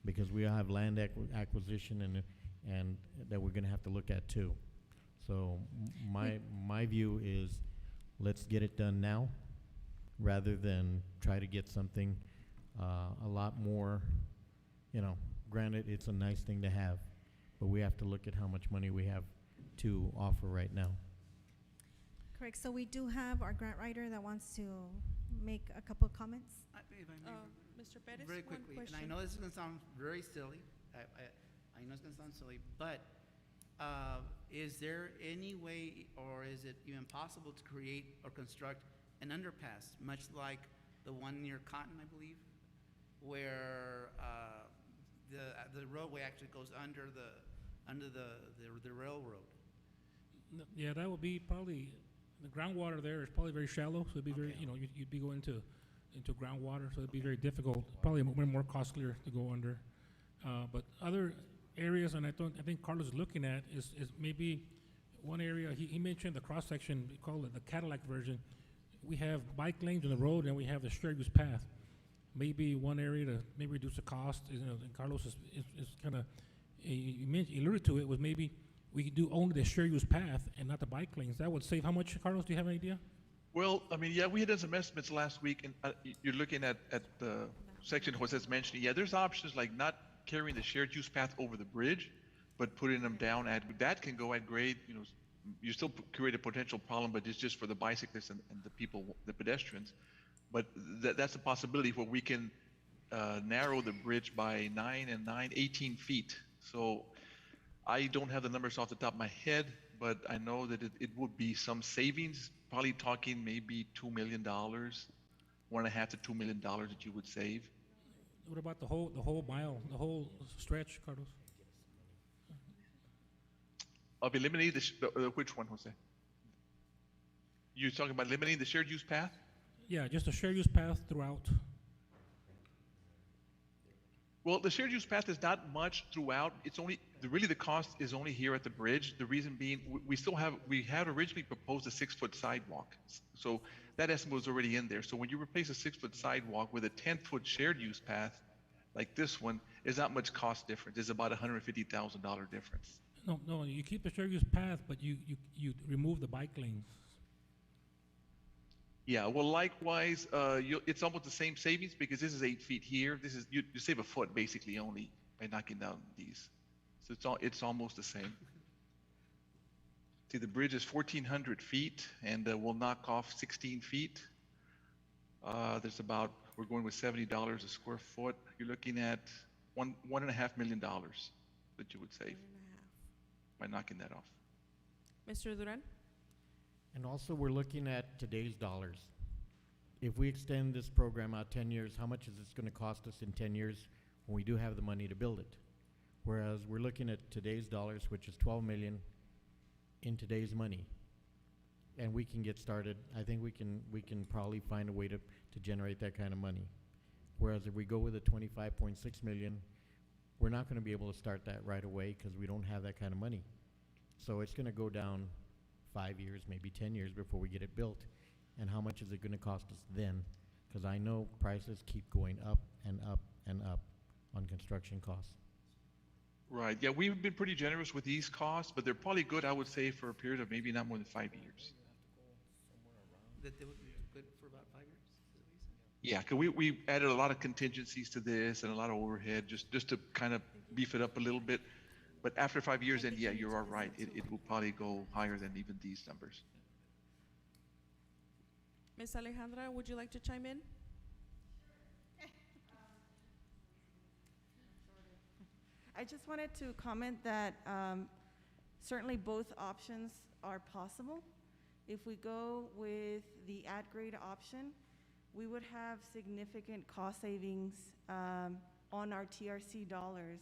because we have land acquisition and that we're gonna have to look at too. So my view is, let's get it done now, rather than try to get something a lot more, granted, it's a nice thing to have, but we have to look at how much money we have to offer right now. Correct, so we do have our grant writer that wants to make a couple of comments. If I may, Mr. Perez, very one quickly, and I question. know this is gonna sound very silly, I know it's gonna sound silly, but is there any way, or is it even possible to create or construct an underpass, much like the one near Cotton, I believe, where the roadway actually goes under the railroad? Yeah, that would be probably, the groundwater there is probably very shallow, so it'd be very, Okay. you'd be going into groundwater, so it'd be very difficult, probably more costlier to go under. But other areas, and I think Carlos is looking at, is maybe one area, he mentioned the cross-section, we call it the Cadillac version. We have bike lanes on the road, and we have the shared use path. Maybe one area to maybe reduce the cost, and Carlos is kind of, he alluded to it, was maybe we could do only the shared use path and not the bike lanes. That would save how much, Carlos? Do you have an idea? Well, I mean, yeah, we had done some estimates last week, and you're looking at the section Jose's mentioning. Yeah, there's options like not carrying the shared use path over the bridge, but putting them down that can go at grade. You still create a potential problem, but it's just for the bicyclists and the people, the pedestrians. But that's a possibility where we can narrow the bridge by 18 feet. So I don't have the numbers off the top of my head, but I know that it would be some savings, probably talking maybe $2 million, $1.5 to $2 million that you would save. What about the whole mile, the whole stretch, Carlos? Of eliminating which one, Jose? You're talking about eliminating the shared use path? Yeah, just a shared use path throughout. Well, the shared use path is not much throughout. It's only, really the cost is only here at the bridge. The reason being, we had originally proposed a 6-foot sidewalk. So that estimate was already in there. So when you replace a 6-foot sidewalk with a 10-foot shared use path, like this one, is not much cost difference. It's about $150,000 difference. No, you keep the shared use path, but you remove the bike lanes. Yeah, well, likewise, it's almost the same savings because this is 8 feet here. This is you save a foot basically only by knocking down these. So it's almost the same. See, the bridge is 1,400 feet, and we'll knock off 16 feet. We're going with $70 a square foot. You're looking at $1.5 million that you would save by knocking that off. Mr. Duran? And also, we're looking at today's dollars. If we extend this program out 10 years, how much is this going to cost us in 10 years when we do have the money to build it? Whereas we're looking at today's dollars, which is 12 million in today's money. And we can get started. I think we can probably find a way to generate that kind of money. Whereas if we go with a 25.6 million, we're not gonna be able to start that right away because we don't have that kind of money. So it's gonna go down 5 years, maybe 10 years before we get it built. And how much is it gonna cost us then? Because I know prices keep going up and up and up on construction costs. Right, yeah, we've been pretty generous with these costs, but they're probably good, I would say, for a period of maybe not more than 5 years. That they would be good for about 5 years, is that what you said? Yeah, because we added a lot of contingencies to this and a lot of overhead, just to kind of beef it up a little bit. But after 5 years, then yeah, you're all right. It will probably go higher than even these numbers. Ms. Alejandra, would you like to chime in? I just wanted to comment that certainly both options are possible. If we go with the at-grade option, we would have significant cost savings on our TRC dollars.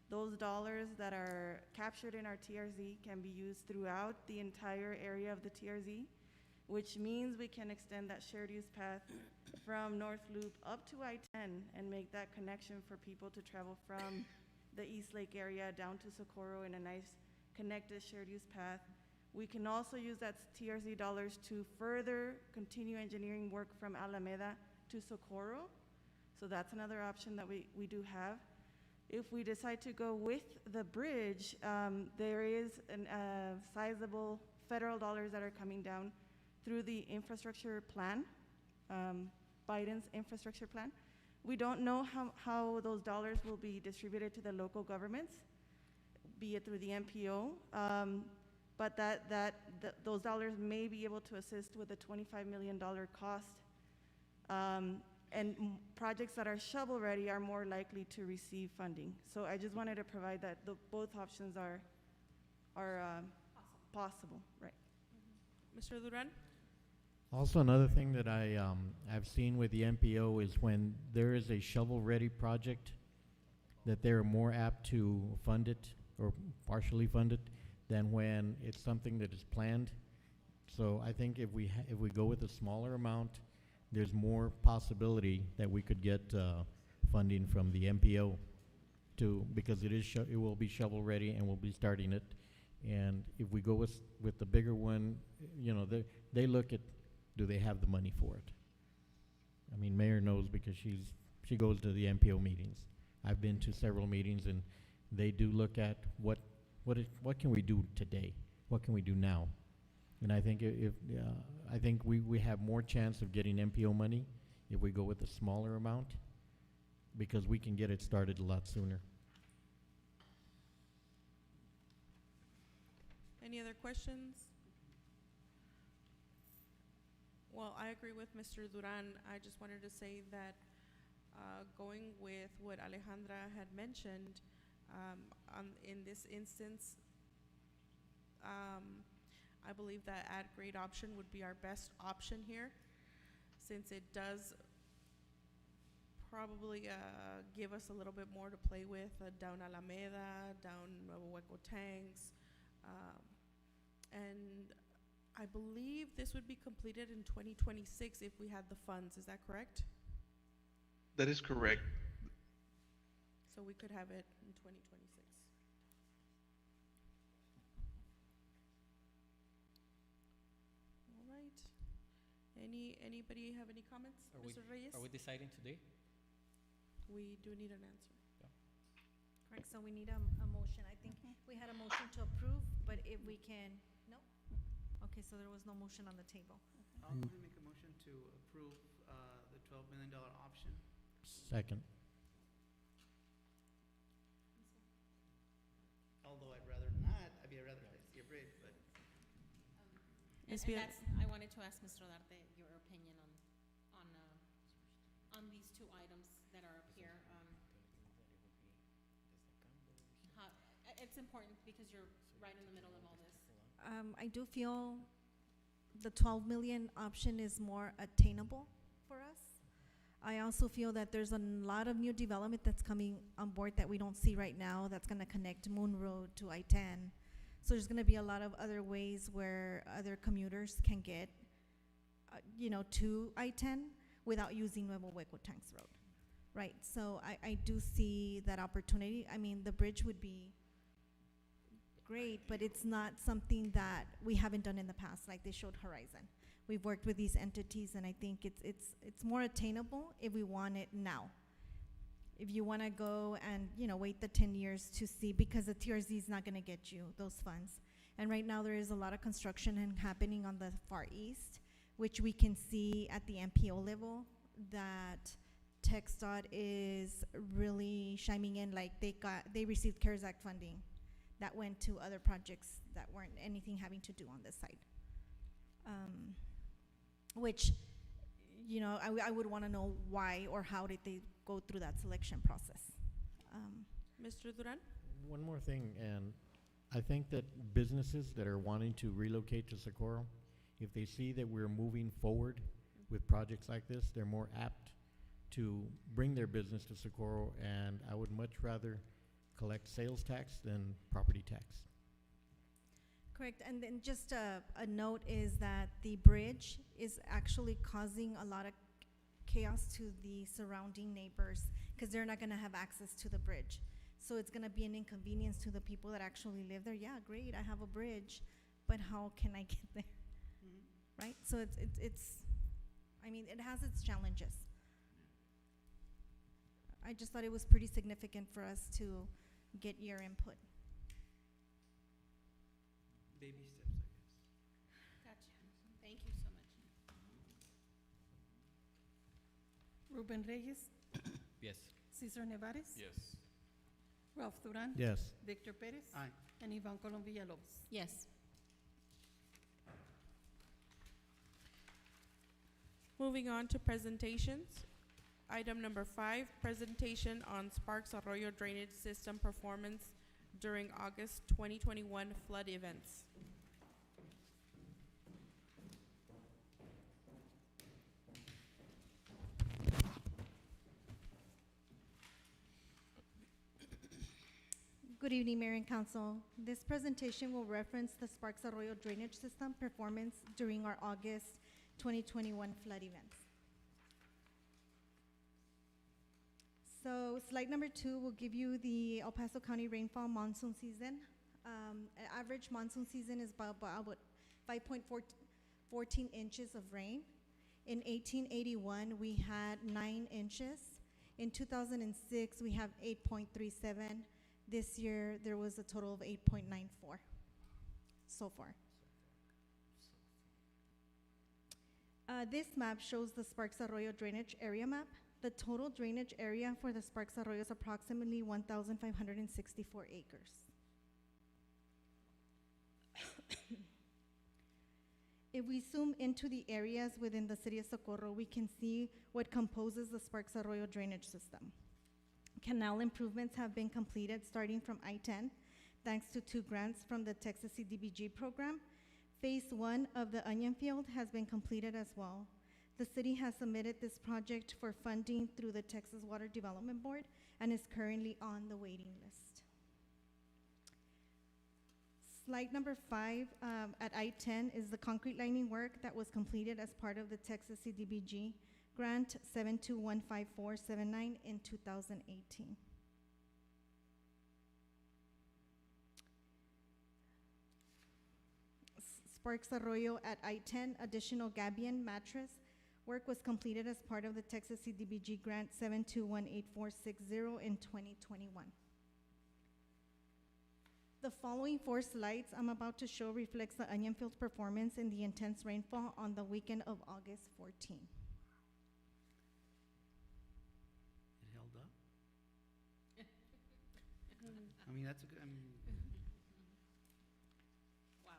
Those dollars that are captured in our TRZ can be used throughout the entire area of the TRZ, which means we can extend that shared use path from North Loop up to I-10 and make that connection for people to travel from the East Lake area down to Socorro in a nice connected shared use path. We can also use that TRZ dollars to further continue engineering work from Alameda to Socorro. So that's another option that we do have. If we decide to go with the bridge, there is a sizable federal dollars that are coming down through the infrastructure plan, Biden's infrastructure plan. We don't know how those dollars will be distributed to the local governments, be it through the MPO, but those dollars may be able to assist with a $25 million cost. And projects that are shovel-ready are more likely to receive funding. So I just wanted to provide that both options are possible, right? Mr. Duran? Also, another thing that I've seen with the MPO is when there is a shovel-ready project, that they're more apt to fund it or partially fund it than when it's something that is planned. So I think if we go with a smaller amount, there's more possibility that we could get funding from the MPO because it will be shovel-ready and we'll be starting it. And if we go with the bigger one, you know, they look at, do they have the money for it? I mean, Mayor knows because she goes to the MPO meetings. I've been to several meetings, and they do look at what can we do today? What can we do now? And I think I think we have more chance of getting MPO money if we go with a smaller amount, because we can get it started a lot sooner. Any other questions? Well, I agree with Mr. Duran. I just wanted to say that going with what Alejandra had mentioned, in this instance, I believe that at-grade option would be our best option here, since it does probably give us a little bit more to play with down Alameda, down Hueco Tanks, and I believe this would be completed in 2026 if we had the funds. Is that correct? That is correct. So we could have it in 2026. All right. Anybody have any comments? Mr. Reyes? Are we deciding today? We do need an answer. Correct, so we need a motion. I think we had a motion to approve, but if we can, no? Okay, so there was no motion on the table. I'll go ahead and make a motion to approve the $12 million option. Second. Although I'd rather not, I'd rather see a bridge, but Ms. And Vial- that's, I wanted to ask Mr. Darte your opinion on these two items that are up here. It's important because you're right in the middle of all this. I do feel the 12 million option is more attainable for us. I also feel that there's a lot of new development that's coming on board that we don't see right now that's gonna connect Moon Road to I-10. So there's gonna be a lot of other ways where other commuters can get, to I-10 without using Nuevo Hueco Tanks Road. right? So I do see that opportunity. I mean, the bridge would be great, but it's not something that we haven't done in the past, like they showed Horizon. We've worked with these entities, and I think it's more attainable if we want it now. If you want to go and, you know, wait the 10 years to see, because the TRZ is not going to get you those funds. And right now there is a lot of construction happening on the Far East, which we can see at the MPO level that TxDOT is really chiming in, like they received CARES Act funding that went to other projects that weren't anything having to do on this side. Which, you know, I would want to know why or how did they go through that selection process. Mr. Duran? One more thing, and I think that businesses that are wanting to relocate to Socorro, if they see that we're moving forward with projects like this, they're more apt to bring their business to Socorro, and I would much rather collect sales tax than property tax. Correct, and then just a note is that the bridge is actually causing a lot of chaos to the surrounding neighbors because they're not gonna have access to the bridge. So it's gonna be an inconvenience to the people that actually live there. Yeah, great, I have a bridge, but how can I get there? Right, so it's I mean, it has its challenges. I just thought it was pretty significant for us to get your input. Baby steps, I guess. Gotcha. Thank you so much. Ruben Reyes, Yes. Cesar Nevares, Yes. Ralph Duran, Yes. Victor Perez, Aye. and Ivan Colom Villalobos. Yes. Moving on to presentations. Item number 5, presentation on Sparks Arroyo Drainage System performance during August 2021 flood events. Good evening, Mayor and Council. This presentation will reference the Sparks Arroyo Drainage System performance during our August 2021 flood events. So slide number 2 will give you the El Paso County rainfall monsoon season. Average monsoon season is about 5.14 inches of rain. In 1881, we had 9 inches. In 2006, we have 8.37. This year, there was a total of 8.94 so far. This map shows the Sparks Arroyo drainage area map. The total drainage area for the Sparks Arroyo is approximately 1,564 acres. If we zoom into the areas within the city of Socorro, we can see what composes the Sparks Arroyo drainage system. Canal improvements have been completed starting from I-10, thanks to 2 grants from the Texas CDBG program. Phase 1 of the Onion Field has been completed as well. The city has submitted this project for funding through the Texas Water Development Board and is currently on the waiting list. Slide number 5 at I-10 is the concrete lining work that was completed as part of the Texas CDBG grant 721549 in 2018. Sparks Arroyo at I-10, additional gabion mattress work was completed as part of the Texas CDBG grant 721840 in 2021. The following 4 slides I'm about to show reflects the Onion Field's performance in the intense rainfall on the weekend of August 14. It held up? I mean, that's a good, I mean, Wow.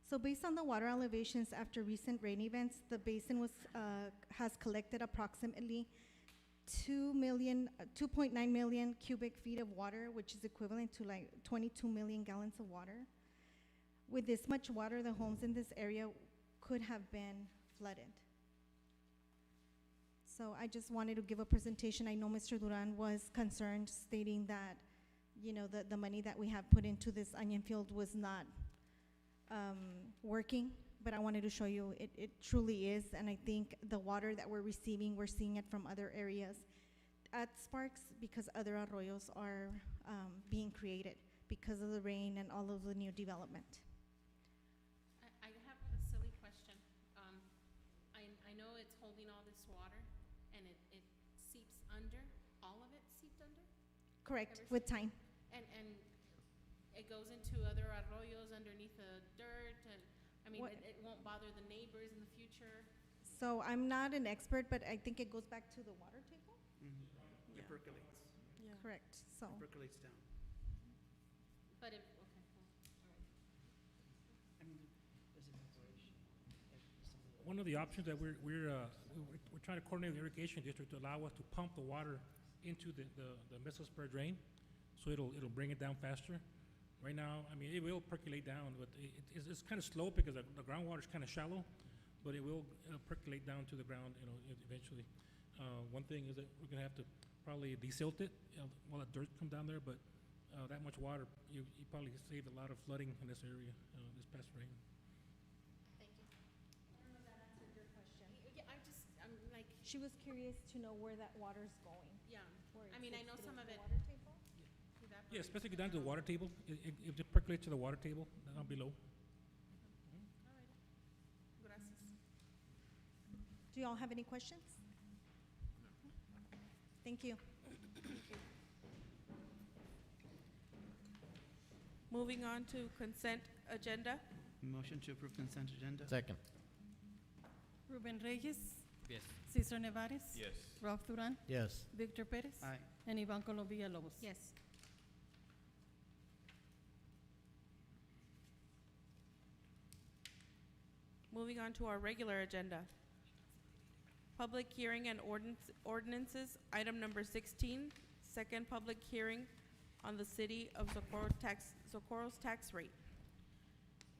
So based on the water elevations after recent rain events, the basin has collected approximately 2.9 million cubic feet of water, which is equivalent to like 22 million gallons of water. With this much water, the homes in this area could have been flooded. So I just wanted to give a presentation. I know Mr. Duran was concerned, stating that, you know, the money that we have put into this onion field was not working, but I wanted to show you it truly is, and I think the water that we're receiving, we're seeing it from other areas, at Sparks because other arroyos are being created because of the rain and all of the new development. I have a silly question. I know it's holding all this water and it seeps under, all of it seeped under? Correct, Ever with since- time. And it goes into other arroyos underneath the dirt and, I mean, What- it won't bother the neighbors in the future? So I'm not an expert, but I think it goes back to the water table? It Yeah. percolates, Yeah. Correct, so. it percolates down. But if, okay, well, all right. I mean, there's an operation. One of the options that we're trying to coordinate with the irrigation district to allow us to pump the water into the mesosphere drain, so it'll bring it down faster. Right now, I mean, it will percolate down, but it's kind of slow because the groundwater is kind of shallow, but it will percolate down to the ground, you know, eventually. One thing is that we're gonna have to probably desilt it, while the dirt come down there, but that much water, you probably saved a lot of flooding in this area this past rain. Thank you. I don't know if that answered your question. Yeah, I'm like, She was curious to know where that water's going. yeah, where I it mean, I sits know through some of the it water table. evaporates. Yeah, especially down to the water table, if it percolates to the water table, down below. All right. Gracias. Do y'all have any questions? Thank you. Moving on to consent agenda. Motion to approve consent agenda? Second. Ruben Reyes, Yes. Cesar Nevares. Yes. Ralph Duran, Yes. Victor Pérez. Aye. And Ivan Colom Villalobos. Yes. Moving on to our regular agenda. Public hearing and ordinances, item number 16, second public hearing on the city of Socorro's tax rate.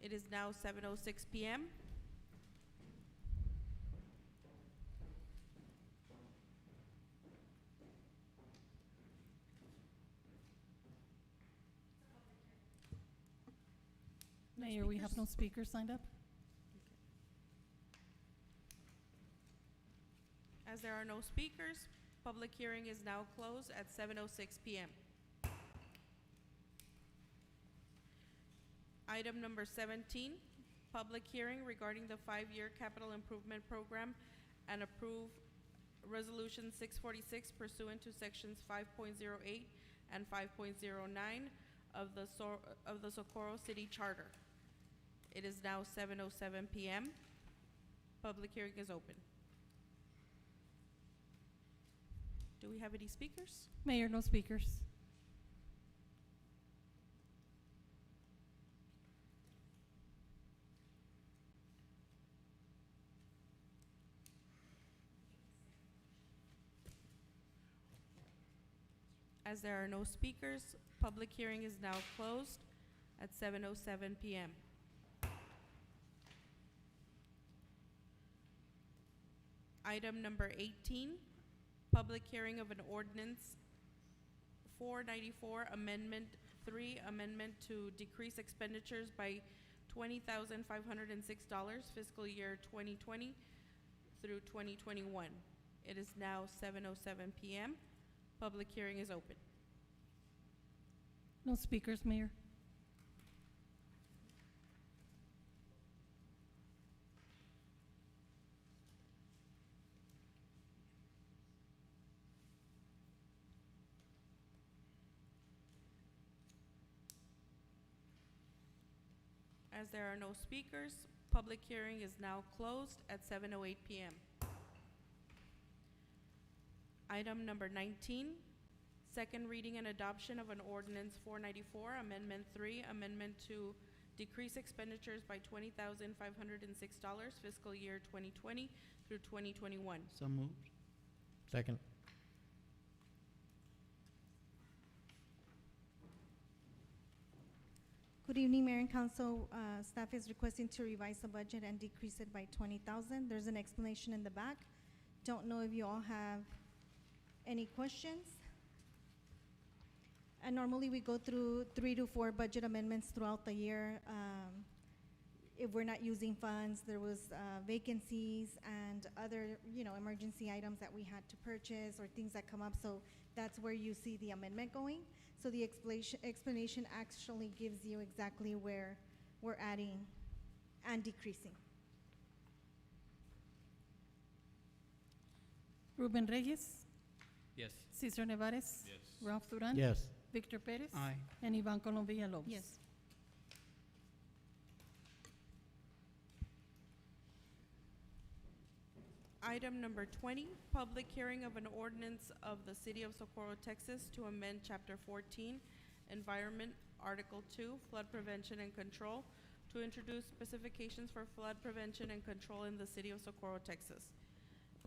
It is now 7:06 PM. Mayor, we have no speakers signed up. As there are no speakers, public hearing is now closed at 7:06 PM. Item number 17, public hearing regarding the 5-year capital improvement program and approve Resolution 646 pursuant to sections 5.08 and 5.09 of the Socorro City Charter. It is now 7:07 PM. Public hearing is open. Do we have any speakers? Mayor, no speakers. As there are no speakers, public hearing is now closed at 7:07 PM. Item number 18, public hearing of an ordinance 494, Amendment 3, amendment to decrease expenditures by $20,506 fiscal year 2020 through 2021. It is now 7:07 PM. Public hearing is open. No speakers, Mayor. As there are no speakers, public hearing is now closed at 7:08 PM. Item number 19, second reading and adoption of an ordinance 494, Amendment 3, amendment to decrease expenditures by $20,506 fiscal year 2020 through 2021. So moved. Second. Good evening, Mayor and Council. Staff is requesting to revise the budget and decrease it by 20,000. There's an explanation in the back. Don't know if you all have any questions. And normally we go through 3 to 4 budget amendments throughout the year. if we're not using funds, there was vacancies and other, emergency items that we had to purchase or things that come up. So that's where you see the amendment going. So the explanation actually gives you exactly where we're adding and decreasing. Ruben Reyes, Yes. Cesar Nevares. Yes. Ralph Duran. Yes. Victor Perez. Aye. And Ivan Colom Villalobos. Yes. Item number 20, public hearing of an ordinance of the City of Socorro, Texas to amend Chapter 14, Environment, Article 2, Flood Prevention and Control, to introduce specifications for flood prevention and control in the City of Socorro, Texas.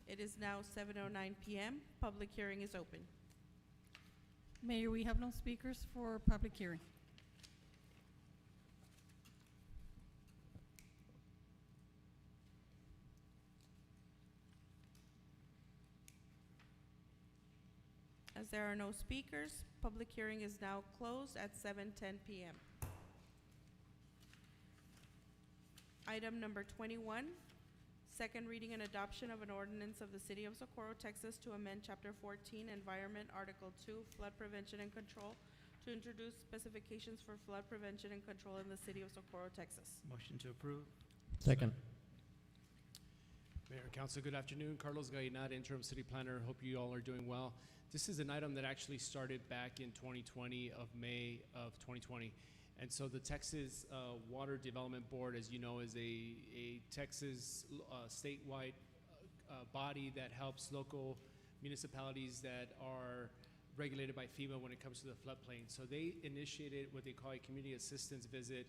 It is now 7:09 p.m. Public hearing is open. Mayor, we have no speakers for public hearing. As there are no speakers, public hearing is now closed at 7:10 p.m. Item number 21, second reading and adoption of an ordinance of the City of Socorro, Texas to amend Chapter 14, Environment, Article 2, Flood Prevention and Control, to introduce specifications for flood prevention and control in the City of Socorro, Texas. Motion to approve. Second. Mayor and Council, good afternoon. Carlos Gallinat, Interim City Planner. Hope you all are doing well. This is an item that actually started back in 2020, of May of 2020. And so the Texas Water Development Board, as you know, is a Texas statewide body that helps local municipalities that are regulated by FEMA when it comes to the floodplain. So they initiated what they call a community assistance visit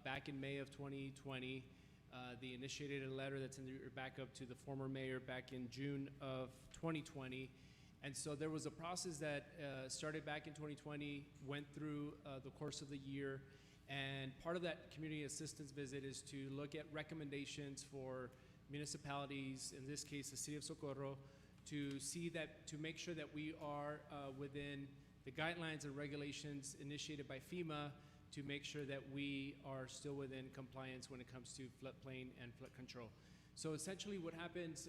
back in May of 2020. They initiated a letter that's in your backup to the former mayor back in June of 2020. And so there was a process that started back in 2020, went through the course of the year, and part of that community assistance visit is to look at recommendations for municipalities, in this case the City of Socorro, to see that, to make sure that we are within the guidelines and regulations initiated by FEMA, to make sure that we are still within compliance when it comes to floodplain and flood control. So essentially what happens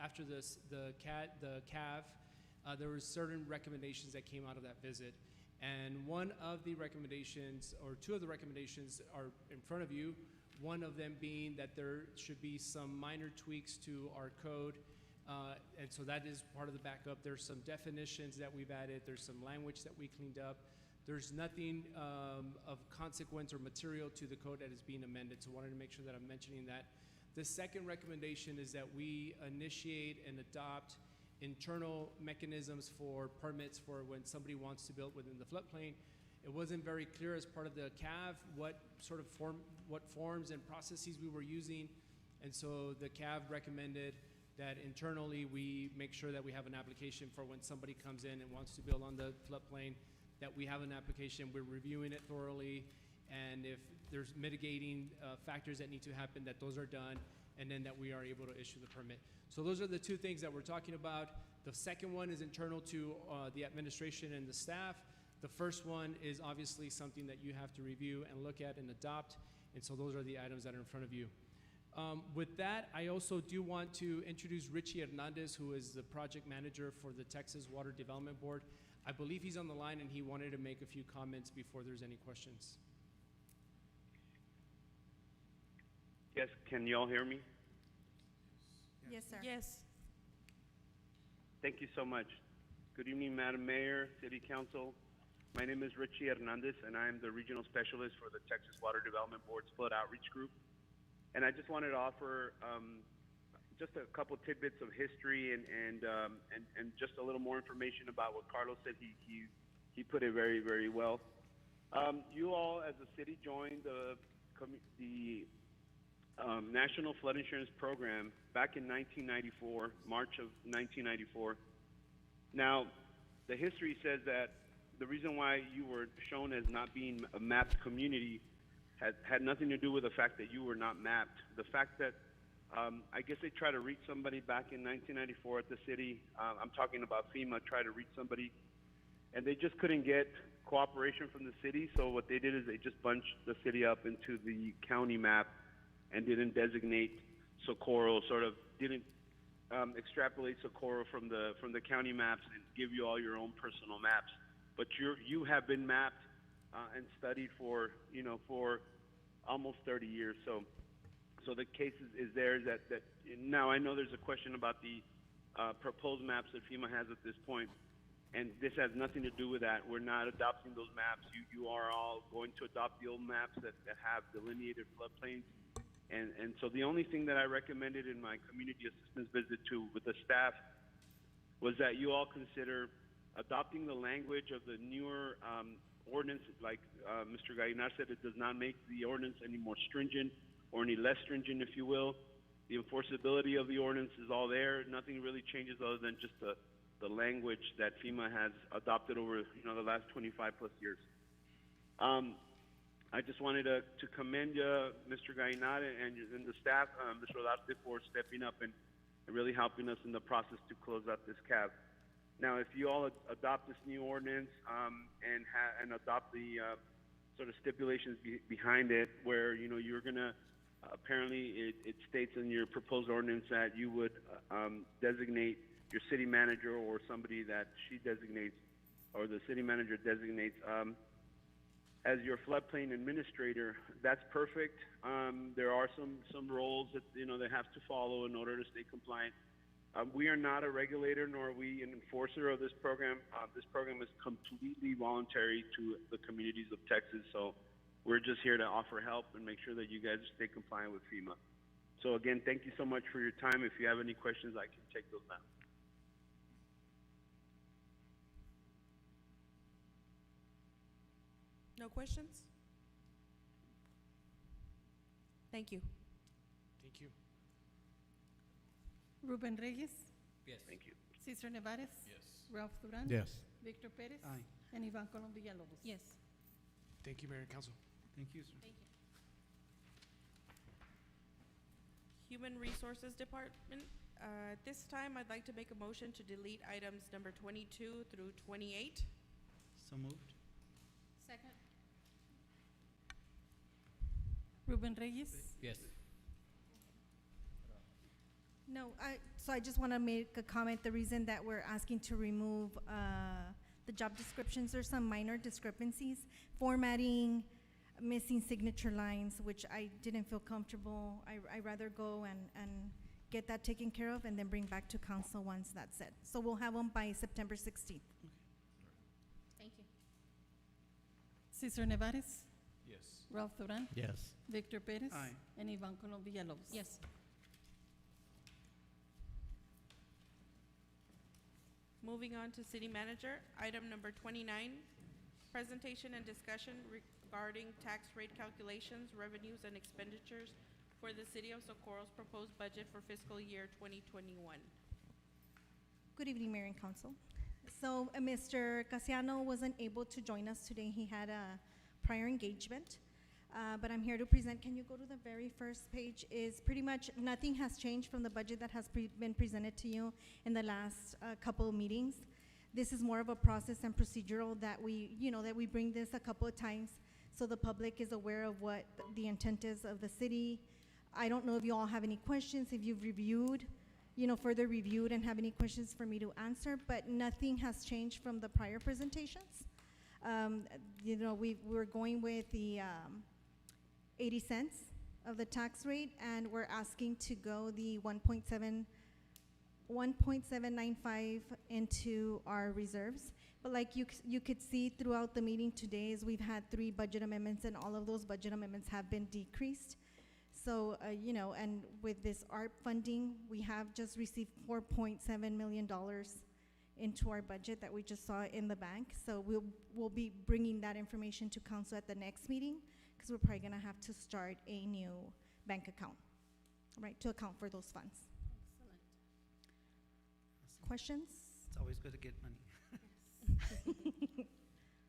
after this, the CAV, there were certain recommendations that came out of that visit. And one of the recommendations, or two of the recommendations, are in front of you. One of them being that there should be some minor tweaks to our code. And so that is part of the backup. There's some definitions that we've added. There's some language that we cleaned up. There's nothing of consequence or material to the code that is being amended. So I wanted to make sure that I'm mentioning that. The second recommendation is that we initiate and adopt internal mechanisms for permits for when somebody wants to build within the floodplain. It wasn't very clear as part of the CAV what sort of what forms and processes we were using, and so the CAV recommended that internally we make sure that we have an application for when somebody comes in and wants to build on the floodplain, that we have an application, we're reviewing it thoroughly, and if there's mitigating factors that need to happen, that those are done, and then that we are able to issue the permit. So those are the two things that we're talking about. The second one is internal to the administration and the staff. The first one is obviously something that you have to review and look at and adopt, and so those are the items that are in front of you. With that, I also do want to introduce Richie Hernandez, who is the project manager for the Texas Water Development Board. I believe he's on the line and he wanted to make a few comments before there's any questions. Yes, can you all hear me? Yes, sir. Yes. Thank you so much. Good evening, Madam Mayor, City Council. My name is Richie Hernandez, and I am the Regional Specialist for the Texas Water Development Board's Flood Outreach Group. And I just wanted to offer just a couple tidbits of history and just a little more information about what Carlos said. He put it very, very well. You all, as a city, joined the National Flood Insurance Program back in 1994, March of 1994. Now, the history says that the reason why you were shown as not being a mapped community had nothing to do with the fact that you were not mapped. The fact that I guess they tried to reach somebody back in 1994 at the city. I'm talking about FEMA, tried to reach somebody, and they just couldn't get cooperation from the city. So what they did is they just bunched the city up into the county map and didn't designate Socorro, sort of didn't extrapolate Socorro from the county maps and give you all your own personal maps. But you have been mapped and studied for for almost 30 years. So the case is there that now I know there's a question about the proposed maps that FEMA has at this point, and this has nothing to do with that. We're not adopting those maps. You are all going to adopt the old maps that have delineated floodplains. And so the only thing that I recommended in my community assistance visit with the staff was that you all consider adopting the language of the newer ordinance. Like Mr. Gallinar said, it does not make the ordinance any more stringent or any less stringent, if you will. The enforceability of the ordinance is all there. Nothing really changes other than just the language that FEMA has adopted over the last 25 plus years. I just wanted to commend Mr. Gallinar and the staff, Mr. Olarte, for stepping up and really helping us in the process to close out this cab. Now, if you all adopt this new ordinance and adopt the sort of stipulations behind it, where you're gonna apparently it states in your proposed ordinance that you would designate your city manager or somebody that she designates or the city manager designates as your floodplain administrator. That's perfect. There are some roles that they have to follow in order to stay compliant. We are not a regulator, nor are we an enforcer of this program. This program is completely voluntary to the communities of Texas, so we're just here to offer help and make sure that you guys stay compliant with FEMA. So again, thank you so much for your time. If you have any questions, I can take those now. No questions? Thank you. Thank you. Ruben Reyes, Yes. Thank you. Cesar Nevares. Yes. Ralph Duran. Yes. Victor Perez. Aye. And Ivan Colom Villalobos. Yes. Thank you, Mayor and Council. Thank you, sir. Thank you. Human Resources Department. At this time, I'd like to make a motion to delete items number 22 through 28. So moved. Second? Ruben Reyes. Yes. No, so I just want to make a comment. The reason that we're asking to remove the job descriptions, there's some minor discrepancies, formatting, missing signature lines, which I didn't feel comfortable. I rather go and get that taken care of and then bring back to council once that's set. So we'll have them by September 16th. Thank you. Cesar Nevares. Yes. Ralph Duran. Yes. Victor Perez. Aye. And Ivan Colom Villalobos. Yes. Moving on to City Manager, item number 29, presentation and discussion regarding tax rate calculations, revenues, and expenditures for the City of Socorro's proposed budget for fiscal year 2021. Good evening, Mayor and Council. So Mr. Casiano wasn't able to join us today. He had a prior engagement, but I'm here to present. Can you go to the very first page? Is pretty much nothing has changed from the budget that has been presented to you in the last couple of meetings. This is more of a process and procedural that we bring this a couple of times so the public is aware of what the intent is of the city. I don't know if you all have any questions, if you've reviewed, further reviewed and have any questions for me to answer, but nothing has changed from the prior presentations. We're going with the 80 cents of the tax rate, and we're asking to go the 1.795 into our reserves. But like you could see throughout the meeting today is we've had 3 budget amendments, and all of those budget amendments have been decreased. So, and with this ARP funding, we have just received $4.7 million into our budget that we just saw in the bank. So we'll be bringing that information to council at the next meeting, because we're probably gonna have to start a new bank account, right, to account for those funds. Excellent. Questions? It's always good to get money.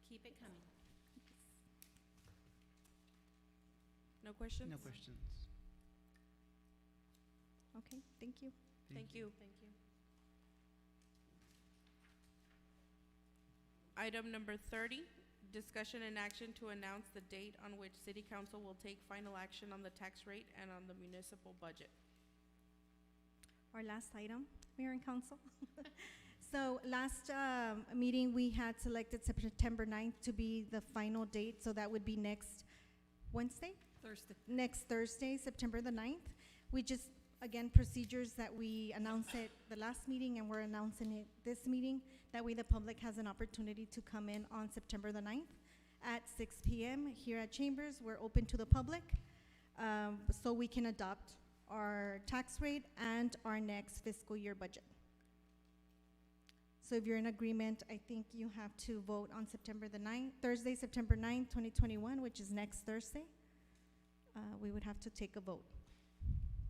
Keep it coming. No questions? No questions. Okay, thank you. Thank you. Thank you. Item number 30, discussion and action to announce the date on which City Council will take final action on the tax rate and on the municipal budget. Our last item, Mayor and Council. So last meeting, we had selected September 9th to be the final date, so that would be next Wednesday? Thursday. Next Thursday, September the 9th. We just, again, procedures that we announced it the last meeting and we're announcing it this meeting. That way the public has an opportunity to come in on September the 9th at 6 p.m. here at Chambers. We're open to the public, so we can adopt our tax rate and our next fiscal year budget. So if you're in agreement, I think you have to vote on September the 9th, Thursday, September 9th, 2021, which is next Thursday. We would have to take a vote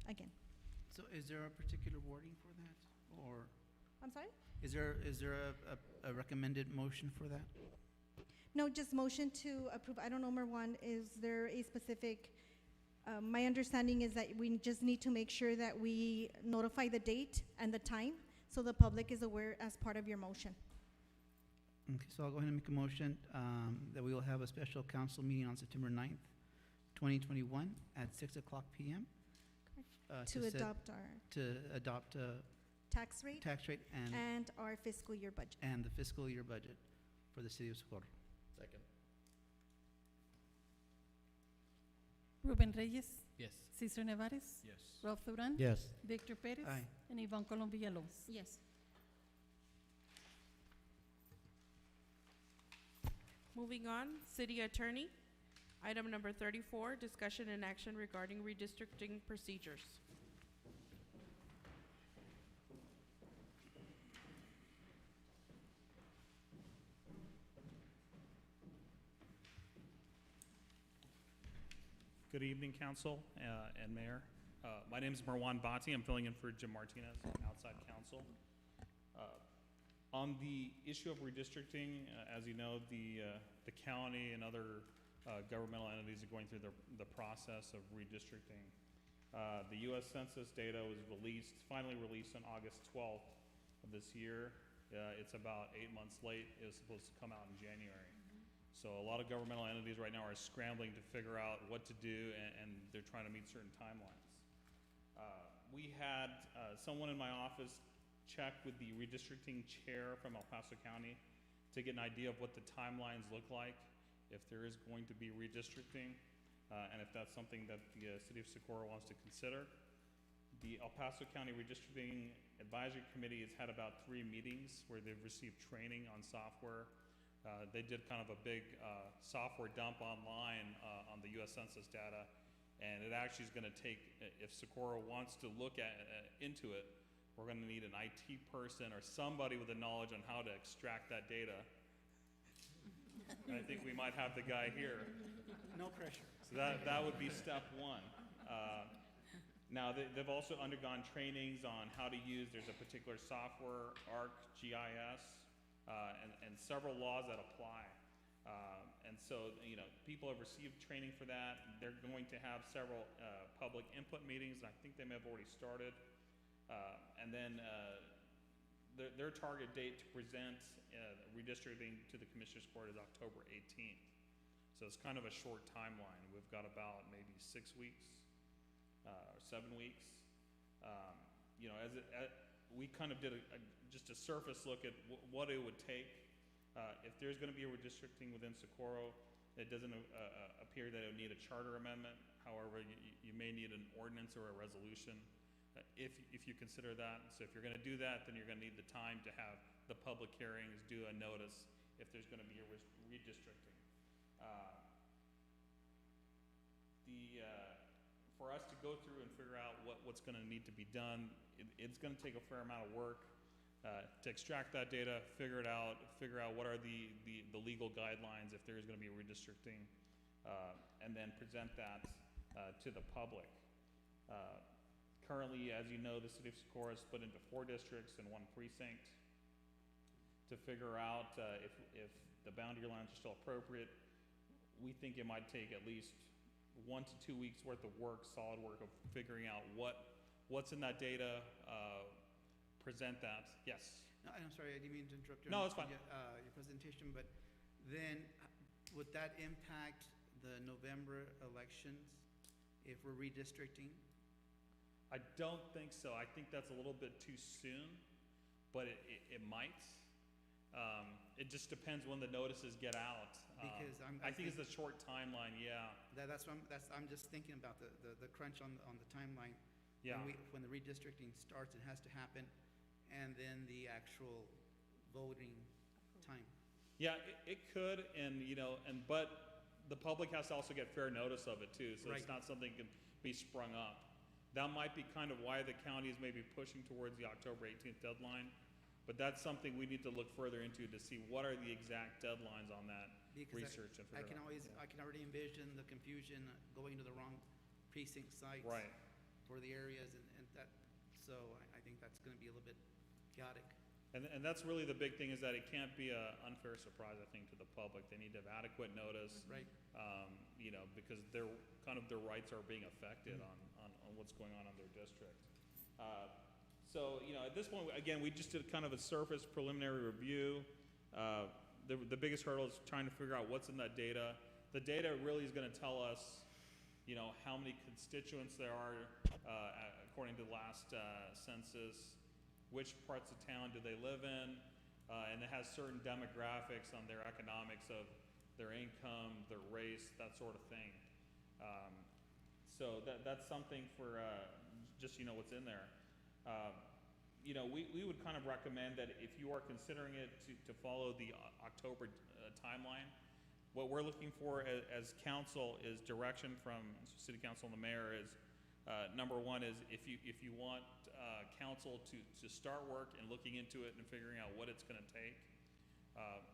again. So is there a particular wording for that? Or I'm sorry? is there a recommended motion for that? No, just motion to approve. I don't know, Marwan, is there a specific, my understanding is that we just need to make sure that we notify the date and the time so the public is aware as part of your motion. Okay, so I'll go ahead and make a motion that we will have a special council meeting on September 9th, 2021 at 6 o'clock p.m. To set- adopt our to adopt a tax rate tax rate and our fiscal year budget. and the fiscal year budget for the city of Socorro. Second. Ruben Reyes, Yes. Cesar Nevares, Yes. Ralph Duran, Yes. Victor Perez, Aye. and Yvonne Colom Villalobos. Yes. Moving on, City Attorney. Item number 34, discussion and action regarding redistricting procedures. Good evening, Council and Mayor. My name is Marwan Bhatti. I'm filling in for Jim Martinez, outside counsel. On the issue of redistricting, as you know, the county and other governmental entities are going through the process of redistricting. The U.S. Census data was finally released on August 12th of this year. It's about 8 months late. It was supposed to come out in January. So a lot of governmental entities right now are scrambling to figure out what to do, and they're trying to meet certain timelines. We had someone in my office check with the redistricting chair from El Paso County to get an idea of what the timelines look like, if there is going to be redistricting, and if that's something that the City of Socorro wants to consider. The El Paso County Redistricting Advisory Committee has had about 3 meetings where they've received training on software. They did kind of a big software dump online on the U.S. Census data, and it actually is going to take, if Socorro wants to look into it, we're going to need an IT person or somebody with the knowledge on how to extract that data. And I think we might have the guy here. No pressure. So that would be step 1. Now, they've also undergone trainings on how to use, there's a particular software, ArcGIS, and several laws that apply. And so, people have received training for that. They're going to have several public input meetings, and I think they may have already started. And then their target date to present redistricting to the Commissioners Court is October 18th. So it's kind of a short timeline. We've got about maybe 6 weeks or 7 weeks. We kind of did just a surface look at what it would take. If there's going to be a redistricting within Socorro, it doesn't appear that it would need a charter amendment. However, you may need an ordinance or a resolution if you consider that. So if you're going to do that, then you're going to need the time to have the public hearings, do a notice if there's going to be a redistricting. For us to go through and figure out what's going to need to be done, it's going to take a fair amount of work to extract that data, figure out what are the legal guidelines if there is going to be a redistricting, and then present that to the public. Currently, as you know, the City of Socorro is split into 4 districts and 1 precinct. To figure out if the boundary lines are still appropriate, we think it might take at least 1 to 2 weeks worth of work, solid work of figuring out what's in that data, present that. Yes? No, I'm sorry, I didn't mean to interrupt No, it's fine. your presentation, but then would that impact the November elections if we're redistricting? I don't think so. I think that's a little bit too soon, but it might. It just depends when the notices get out. Because I think it's a short timeline, yeah. I'm just thinking about the crunch on the timeline. Yeah. When the redistricting starts, it has to happen, and then the actual voting time. Yeah, it could, but the public has to also get fair notice of it too, so it's Right. not something that can be sprung up. That might be kind of why the county is maybe pushing towards the October 18th deadline, but that's something we need to look further into to see what are the exact deadlines on that Because research and I figure can out. always, I can already envision the confusion going to the wrong precinct sites. Right. For the areas and that, so I think that's gonna be a little bit chaotic. And that's really the big thing, is that it can't be an unfair surprise, I think, to the public. They need to have adequate notice. Right. Because their rights are being affected on what's going on in their district. So, at this point, again, we just did kind of a surface preliminary review. The biggest hurdle is trying to figure out what's in that data. The data really is gonna tell us, how many constituents there are, according to the last census, which parts of town do they live in, and it has certain demographics on their economics of their income, their race, that sort of thing. So that's something for just what's in there. We would kind of recommend that if you are considering it to follow the October timeline, what we're looking for as council is direction from City Council and the Mayor. Is number one is if you want council to start work and looking into it and figuring out what it's going to take.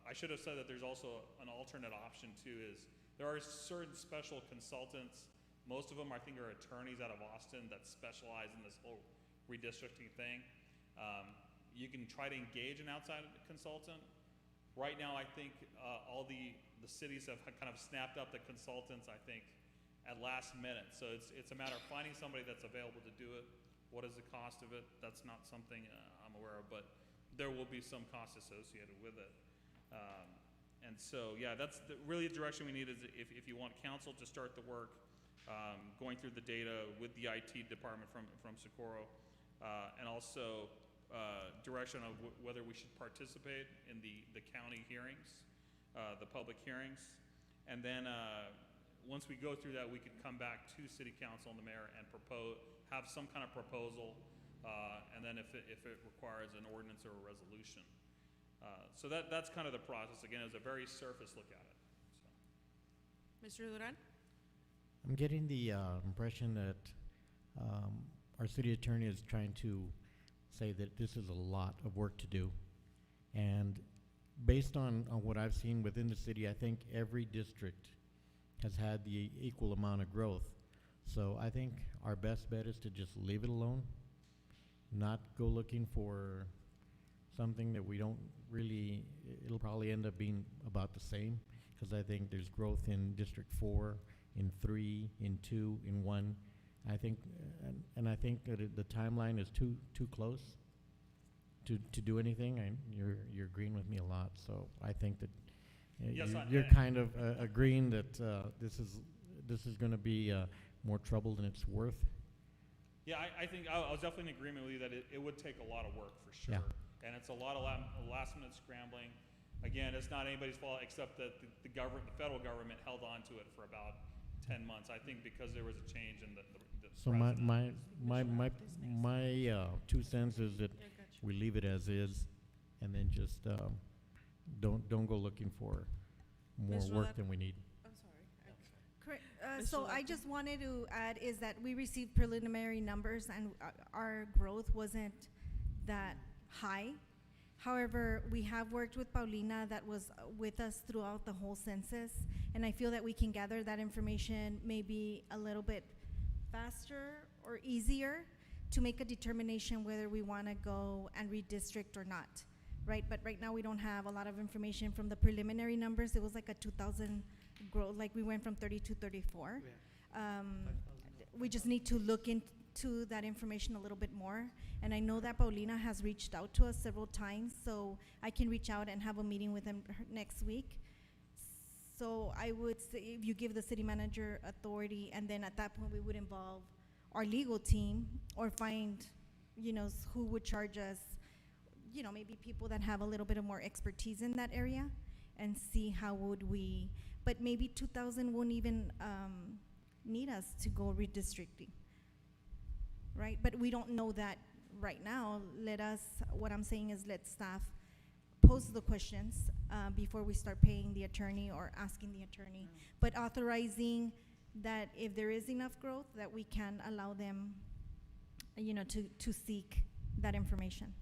I should have said that there's also an alternate option too. Is there are certain special consultants. Most of them, I think, are attorneys out of Austin that specialize in this whole redistricting thing. You can try to engage an outside consultant. Right now, I think all the cities have kind of snapped up the consultants, I think, at last minute. So it's a matter of finding somebody that's available to do it. What is the cost of it? That's not something I'm aware of, but there will be some cost associated with it. And so, yeah, that's really the direction we need. Is if you want council to start the work, going through the data with the IT department from Socorro, and also direction of whether we should participate in the county hearings, the public hearings, and then once we go through that, we could come back to City Council and the Mayor and have some kind of proposal, and then if it requires an ordinance or a resolution. So that's kind of the process. Again, it's a very surface look at it. Mr. Duran? I'm getting the impression that our city attorney is trying to say that this is a lot of work to do. And based on what I've seen within the city, I think every district has had the equal amount of growth. So I think our best bet is to just leave it alone, not go looking for something that we don't really, it'll probably end up being about the same, because I think there's growth in District 4, in 3, in 2, in 1. I think, and I think that the timeline is too close to do anything. And you're agreeing with me a lot, so I think that Yes, you're kind of agreeing that this is going to be more trouble than it's worth. Yeah, I think I was definitely in agreement with you that it would take a lot of work for sure. Yeah. And it's a lot of last minute scrambling. Again, it's not anybody's fault except that the federal government held on to it for about 10 months. I think because there was a change in the So my 2 cents is that we leave it as is, and then just don't go looking for more Ms. work Rolette? than we need. I'm sorry. Correct. Ms. So I Rolette? just wanted to add is that we received preliminary numbers and our growth wasn't that high. However, we have worked with Paulina that was with us throughout the whole census, and I feel that we can gather that information maybe a little bit faster or easier to make a determination whether we want to go and redistrict or not, right? But right now we don't have a lot of information from the preliminary numbers. It was like a 2,000 growth, like we went from 30 to 34. We just need to look into that information a little bit more. And I know that Paulina has reached out to us several times, so I can reach out and have a meeting with him next week So I would say if you give the city manager authority, and then at that point, we would involve our legal team or find, who would charge us, maybe people that have a little bit of more expertise in that area, and see how would we, but maybe 2,000 won't even need us to go redistricting, right? But we don't know that right now. What I'm saying is let staff pose the questions before we start paying the attorney or asking the attorney, but authorizing that if there is enough growth, that we can allow them, to seek that information.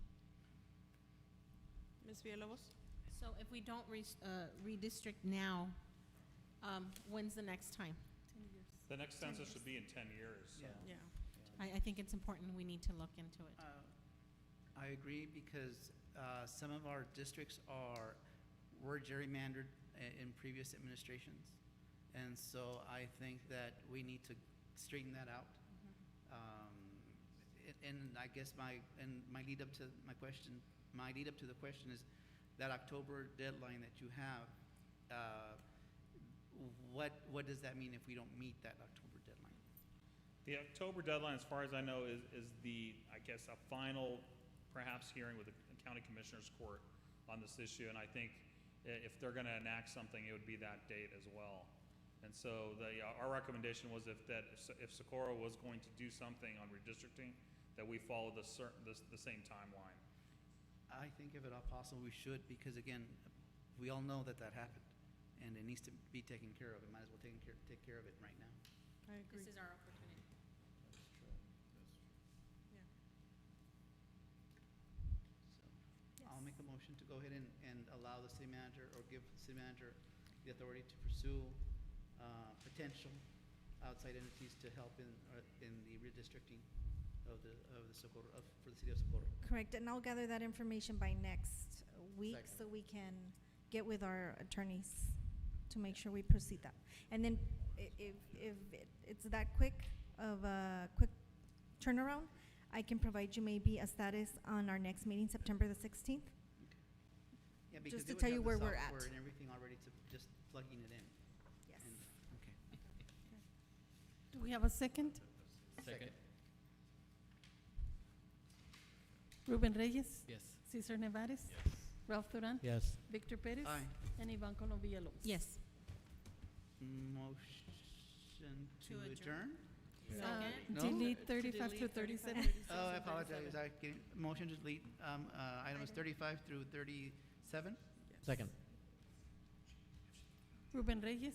Ms. Villalobos? So if we don't redistrict now, when's the next time? The next census should be in 10 years, so. Yeah. I think it's important, we need to look into it. I agree because some of our districts were gerrymandered in previous administrations. And so I think that we need to straighten that out. And I guess my lead up to the question is that October deadline that you have, what does that mean if we don't meet that October deadline? The October deadline, as far as I know, is the, I guess, a final, perhaps, hearing with the county commissioners court on this issue. And I think if they're gonna enact something, it would be that date as well. And so our recommendation was if Socorro was going to do something on redistricting, that we follow the same timeline. I think if at all possible, we should, because again, we all know that happened, and it needs to be taken care of. It might as well take care of it right now. I agree. This is our opportunity. That's true. So I'll make a motion to go ahead and allow the city manager, or give the city manager the authority to pursue potential outside entities to help in the redistricting of the Socorro, for the city of Socorro. Correct, and I'll gather that information by next week, Second. so we can get with our attorneys to make sure we proceed that. And then if it's that quick of a quick turnaround, I can provide you maybe a status on our next meeting, September the 16th. Yeah, because Just they to would tell have you the where we're at. software and everything already, to just plugging it in. Yes. And- okay. Do we have a second? Second. Ruben Reyes? Yes. Cesar Nevares? Yes. Ralph Duran? Yes. Victor Perez? Aye. And Ivan Colom Villalobos? Yes. Motion To to adjourn. adjourn? Second. No? Delete 35 through 37? Oh, I apologize. Motion to delete items 35 through 37? Second. Ruben Reyes?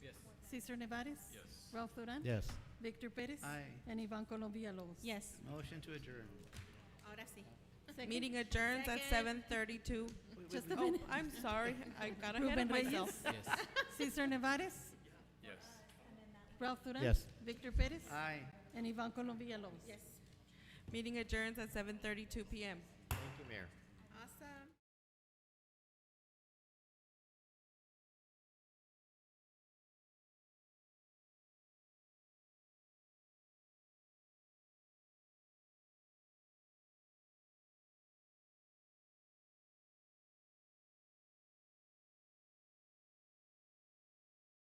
Yes. Cesar Nevares? Yes. Ralph Duran? Yes. Victor Perez? Aye. And Ivan Colom Villalobos? Yes. Motion to adjourn. Ahora sí. Second. Meeting adjourns at Second. 7:32. Just a Oh, minute. I'm sorry, I got ahead Ruben of myself. Reyes? Yes. Cesar Nevares? Yes. Ralph Duran? Yes. Victor Perez? Aye. And Ivan Colom Villalobos? Yes. Meeting adjourns at 7:32 p.m. Thank you, Mayor.